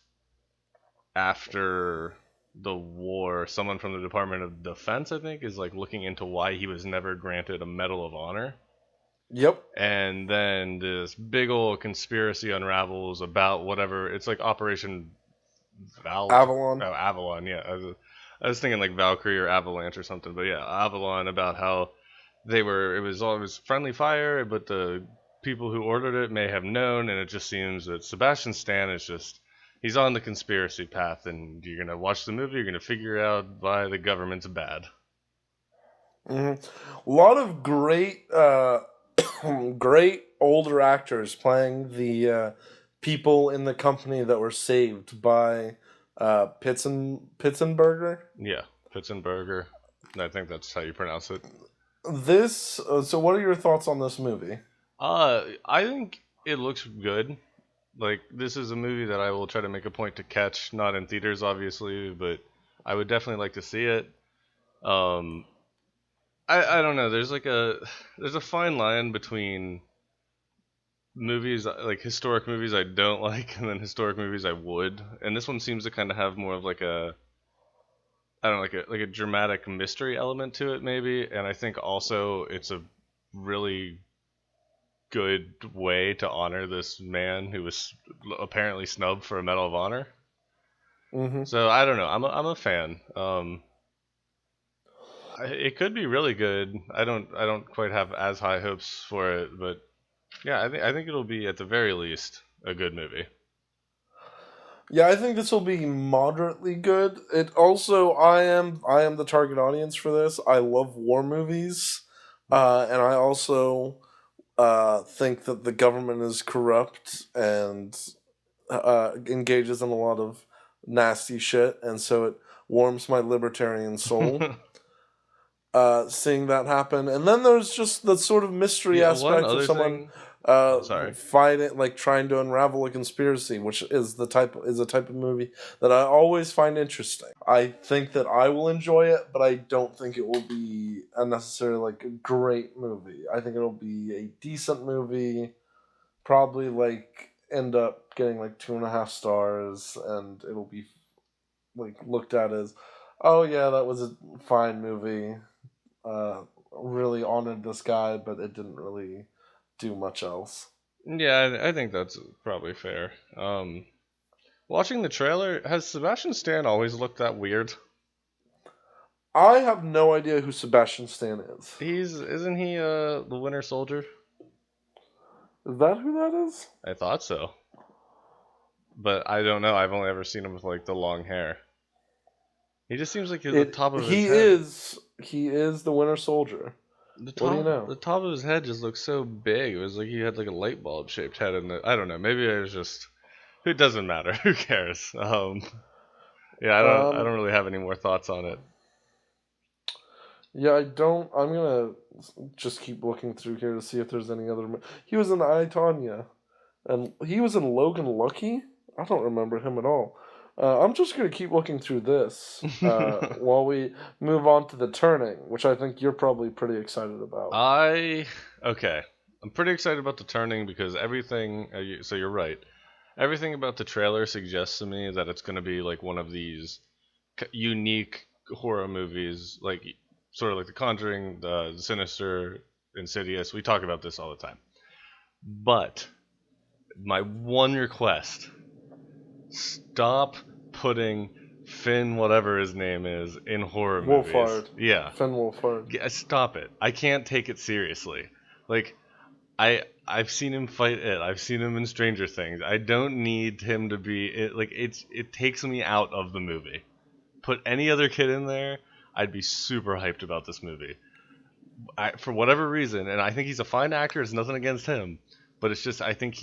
after the war, someone from the Department of Defense, I think, is like looking into why he was never granted a Medal of Honor. Yep. And then this big old conspiracy unravels about whatever. It's like Operation Avalon. Oh, Avalon, yeah. I was thinking like Valkyrie or Avalanche or something, but yeah, Avalon, about how it was always friendly fire, but the people who ordered it may have known, and it just seems that Sebastian Stan is he's on the conspiracy path, and you're gonna watch the movie, you're gonna figure out why the government's bad. A lot of great, great older actors playing the people in the company that were saved by Pitzenberger. Yeah, Pitzenberger. I think that's how you pronounce it. This. So, what are your thoughts on this movie? I think it looks good. Like, this is a movie that I will try to make a point to catch, not in theaters, obviously, but I would definitely like to see it. Um, I don't know. There's a fine line between movies like historic movies I don't like and then historic movies I would. And this one seems to kind of have more of like a I don't know, like a dramatic mystery element to it maybe. And I think also it's a really good way to honor this man who was apparently snubbed for a Medal of Honor. Mm-hmm. So I don't know. I'm a fan. It could be really good. I don't quite have as high hopes for it, but yeah, I think it'll be at the very least a good movie. Yeah, I think this will be moderately good. It also, I am the target audience for this. I love war movies, and I also think that the government is corrupt and engages in a lot of nasty shit, and so it warms my libertarian soul. Seeing that happen, and then there's just the sort of mystery Yeah, one aspect of other someone thing. Sorry. fighting, like trying to unravel a conspiracy, which is a type of movie that I always find interesting. I think that I will enjoy it, but I don't think it will be a necessarily like a great movie. I think it'll be a decent movie, probably like end up getting like 2.5 stars, and it'll be like looked at as, oh yeah, that was a fine movie. Really honored this guy, but it didn't really do much else. Yeah, I think that's probably fair. Watching the trailer, has Sebastian Stan always looked that weird? I have no idea who Sebastian Stan is. Isn't he the Winter Soldier? Is that who that is? I thought so, but I don't know. I've only ever seen him with like the long hair. He just seems like the top of his head. He is the Winter Soldier. What do you know? The top of his head just looks so big. It was like he had like a light bulb shaped head, and I don't know. Maybe I was just. It doesn't matter. Who cares? Yeah, I don't really have any more thoughts on it. Yeah, I don't. I'm gonna just keep looking through here to see if there's any other. He was in I, Tonya, and he was in Logan Lucky. I don't remember him at all. I'm just gonna keep looking through this while we move on to The Turning, which I think you're probably pretty excited about. Okay. I'm pretty excited about The Turning because everything. So you're right. Everything about the trailer suggests to me that it's going to be like one of these unique horror movies, like sort of like The Conjuring, the Sinister, Insidious. We talk about this all the time. But my one request: stop putting Finn, whatever his name is, in horror movies. Wolfhard. Yeah. Finn Wolfhard. Yeah, stop it. I can't take it seriously. Like, I've seen him fight it. I've seen him in Stranger Things. I don't need him to be it takes me out of the movie. Put any other kid in there, I'd be super hyped about this movie. For whatever reason, and I think he's a fine actor. It's nothing against him, but it's just I think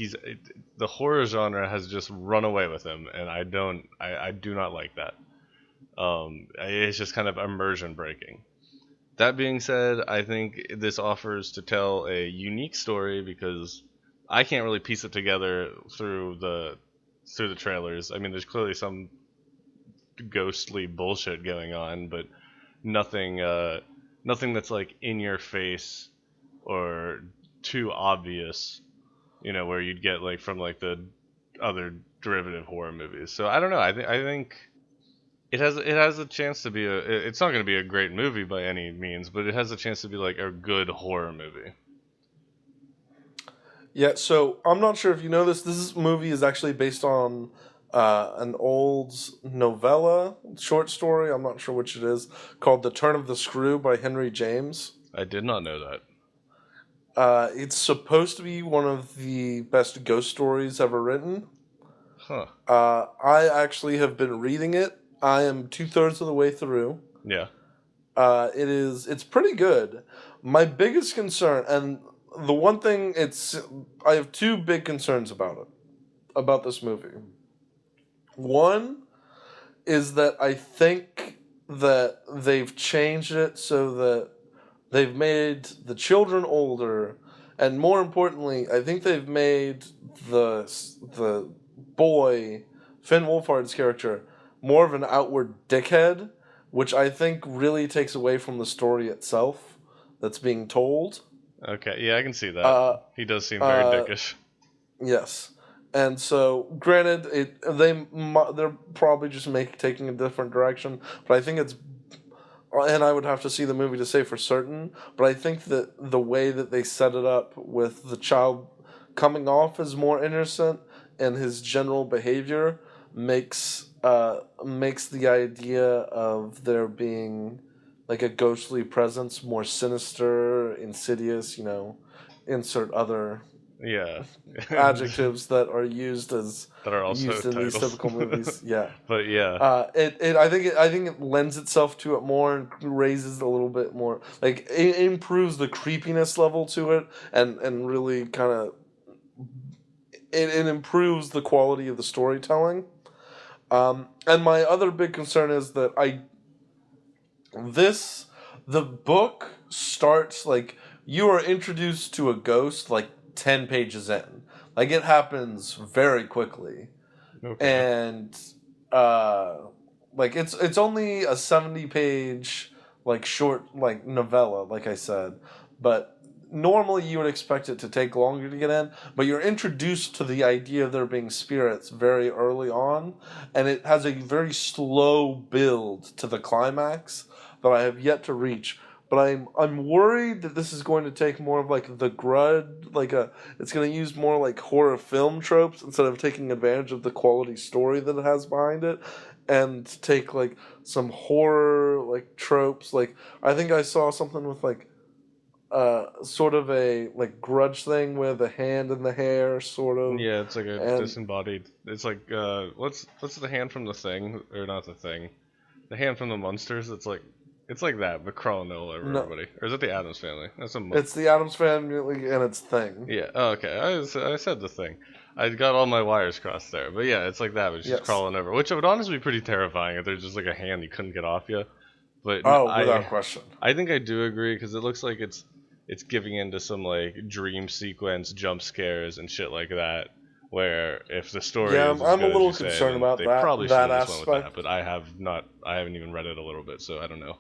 the horror genre has just run away with him, and I do not like that. It's just kind of immersion breaking. That being said, I think this offers to tell a unique story because I can't really piece it together through the trailers. I mean, there's clearly some ghostly bullshit going on, but nothing that's like in your face or too obvious, where you'd get like from like the other derivative horror movies. So I don't know. I think it has a chance to be it's not going to be a great movie by any means, but it has a chance to be like a good horror movie. Yeah, so I'm not sure if you know this. This movie is actually based on an old novella, short story. I'm not sure which it is, called "The Turn of the Screw" by Henry James. I did not know that. It's supposed to be one of the best ghost stories ever written. Huh. I actually have been reading it. I am 2/3 of the way through. Yeah. It's pretty good. My biggest concern, and the one thing I have two big concerns about this movie. One is that I think that they've changed it so that they've made the children older, and more importantly, I think they've made the boy, Finn Wolfhard's character, more of an outward dickhead, which I think really takes away from the story itself that's being told. Okay, yeah, I can see that. He does seem very dickish. Yes. And so, granted, they're probably just taking a different direction, but I think it's, and I would have to see the movie to say for certain, but I think that the way that they set it up with the child coming off as more innocent and his general behavior makes the idea of there being like a ghostly presence more sinister, insidious, insert other adjectives that are used that are also used in titles. these typical movies. Yeah, but yeah, I think it lends itself to it more and raises a little bit more, like it improves the creepiness level to it, and really kind of it improves the quality of the storytelling. And my other big concern is that the book starts like you are introduced to a ghost like 10 pages in. Like it happens very quickly. okay. And like it's only a 70-page like short like novella, like I said, but normally you would expect it to take longer to get in, but you're introduced to the idea of there being spirits very early on, and it has a very slow build to the climax that I have yet to reach. But I'm worried that this is going to take more of like The Grudge, it's going to use more like horror film tropes instead of taking advantage of the quality story that it has behind it, and take like some horror like tropes. Like I think I saw something with like sort of a like Grudge thing with a hand in the hair, sort of. Yeah, it's like a And disembodied. It's like what's the hand from the Thing, or not the Thing? The hand from the Munsters. It's like that, but crawling all over no, everybody. Or is it the Addams Family? That's it's the Addams Family and its Thing. Yeah. Oh, okay. I said the Thing. I got all my wires crossed there, but yeah, it's like that, but she's crawling over, which would honestly be pretty terrifying if there's just like a hand you couldn't get off you. But Without question. I think I do agree because it looks like it's giving into some like dream sequence jump scares and shit like that. Where if the story is I'm a little as you concerned say, about they that probably that should have just aspect. went with that. But I haven't even read it a little bit, so I don't know.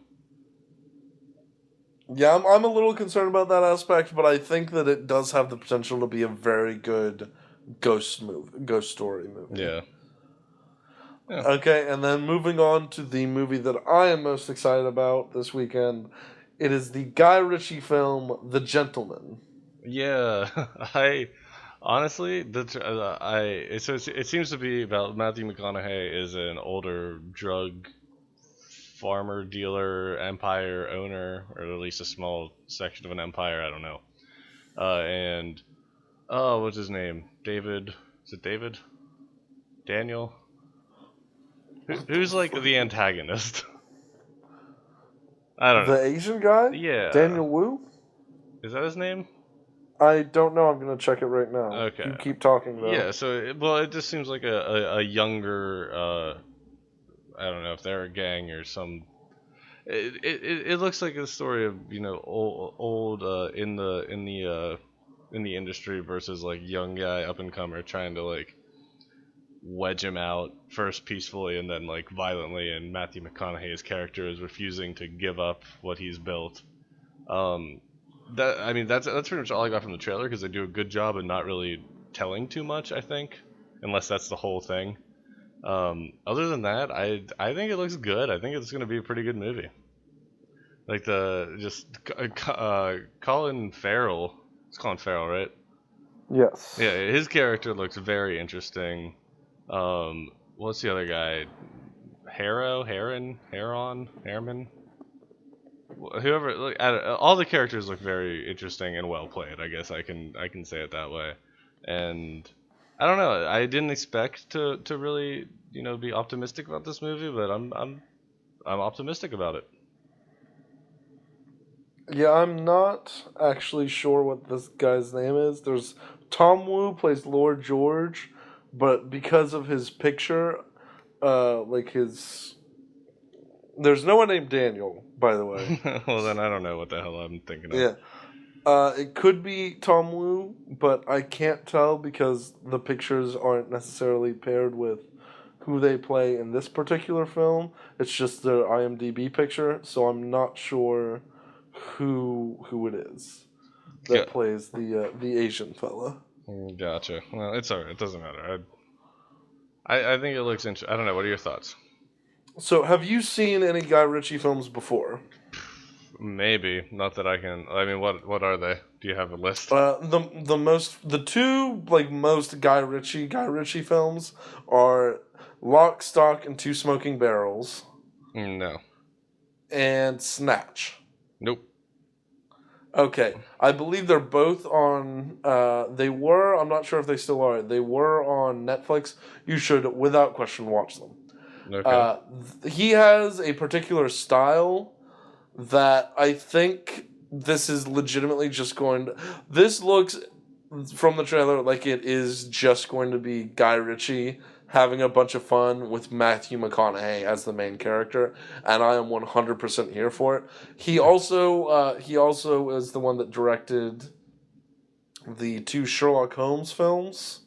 Yeah, I'm a little concerned about that aspect, but I think that it does have the potential to be a very good ghost story movie. Yeah. Okay, and then moving on to the movie that I am most excited about this weekend, it is the Guy Ritchie film The Gentleman. Yeah, I honestly it seems to be about Matthew McConaughey is an older drug farmer, dealer, empire owner, or at least a small section of an empire. I don't know. And what's his name? David? Is it David? Daniel? Who's like the antagonist? I don't know. The Asian guy? Yeah. Daniel Wu? Is that his name? I don't know. I'm gonna check it right now. Okay. You keep talking though. Yeah. So it just seems like a younger. I don't know if they're a gang or some. It looks like a story of old in the industry versus like young guy up and comer trying to like wedge him out first peacefully and then like violently, and Matthew McConaughey's character is refusing to give up what he's built. That's pretty much all I got from the trailer because they do a good job of not really telling too much, I think, unless that's the whole thing. Other than that, I think it looks good. I think it's going to be a pretty good movie. Like Colin Farrell. It's Colin Farrell, right? Yes. Yeah, his character looks very interesting. What's the other guy? Harriman? Whoever. Look, all the characters look very interesting and well played. I guess I can say it that way. And I don't know. I didn't expect to really be optimistic about this movie, but I'm optimistic about it. Yeah, I'm not actually sure what this guy's name is. There's Tom Wu plays Lord George, but because of his picture, like his, there's no one named Daniel, by the way. Well, then I don't know what the hell I'm thinking of. Yeah. It could be Tom Wu, but I can't tell because the pictures aren't necessarily paired with who they play in this particular film. It's just their IMDb picture, so I'm not sure who it is that plays the Asian fella. Gotcha. Well, it's alright. It doesn't matter. I think it looks interesting. I don't know. What are your thoughts? So, have you seen any Guy Ritchie films before? Maybe. Not that I can. I mean, what are they? Do you have a list? The two like most Guy Ritchie films are Lock, Stock, and Two Smoking Barrels. No. And Snatch. Nope. Okay, I believe they're both on. They were. I'm not sure if they still are. They were on Netflix. You should, without question, watch them. Okay. He has a particular style that I think this is legitimately just going to. This looks from the trailer like it is just going to be Guy Ritchie having a bunch of fun with Matthew McConaughey as the main character, and I am 100% here for it. He also is the one that directed the two Sherlock Holmes films.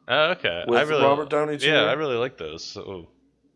Okay. With Robert Downey Jr. Yeah, I really like those. So.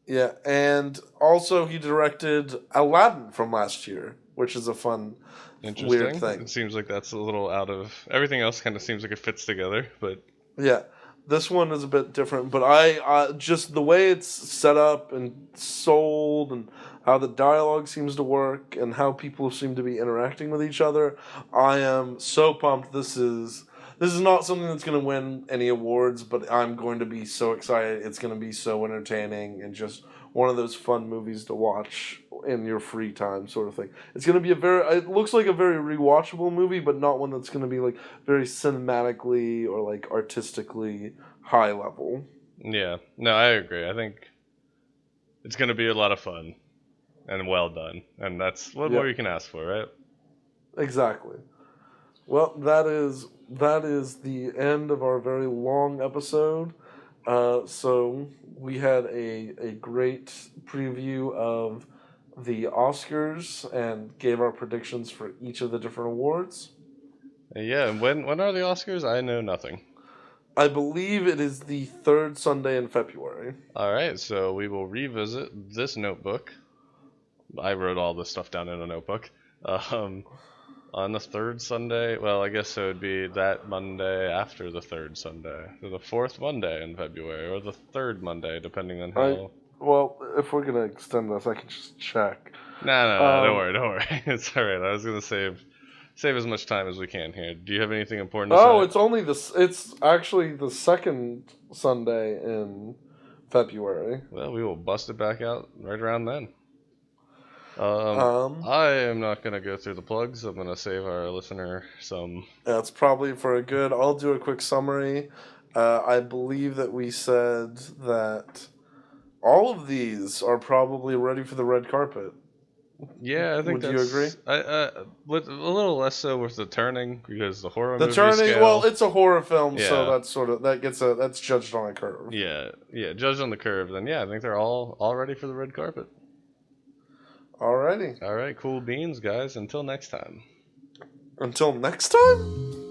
Yeah, and also he directed Aladdin from last year, which is a fun, weird thing. It seems like that's a little out of everything else. Kind of seems like it fits together, but yeah, this one is a bit different. But I just the way it's set up and sold, and how the dialogue seems to work, and how people seem to be interacting with each other, I am so pumped. This is not something that's going to win any awards, but I'm going to be so excited. It's going to be so entertaining and just one of those fun movies to watch in your free time sort of thing. It's going to be it looks like a very rewatchable movie, but not one that's going to be like very cinematically or like artistically high level. Yeah, no, I agree. I think it's going to be a lot of fun and well done. And that's what more you can ask for, right? Exactly. Well, that is the end of our very long episode. So we had a great preview of the Oscars and gave our predictions for each of the different awards. Yeah, and when are the Oscars? I know nothing. I believe it is the third Sunday in February. All right, so we will revisit this notebook. I wrote all this stuff down in a notebook. On the third Sunday, well, I guess it would be that Monday after the third Sunday. So the fourth Monday in February, or the third Monday, depending on how... Well, if we're going to extend this, I can just check. No, don't worry. It's alright. I was going to save as much time as we can here. Do you have anything important to say? Oh, it's actually the second Sunday in February. Well, we will bust it back out right around then. I am not going to go through the plugs. I'm going to save our listener some... That's probably for a good... I'll do a quick summary. I believe that we said that all of these are probably ready for the red carpet. Yeah, I think Would you agree? With a little less so with The Turning, because the horror movie scale... Well, it's a horror film, so that's judged on a curve. Yeah, judged on the curve. Then yeah, I think they're all ready for the red carpet. Alrighty. All right, cool beans, guys. Until next time. Until next time?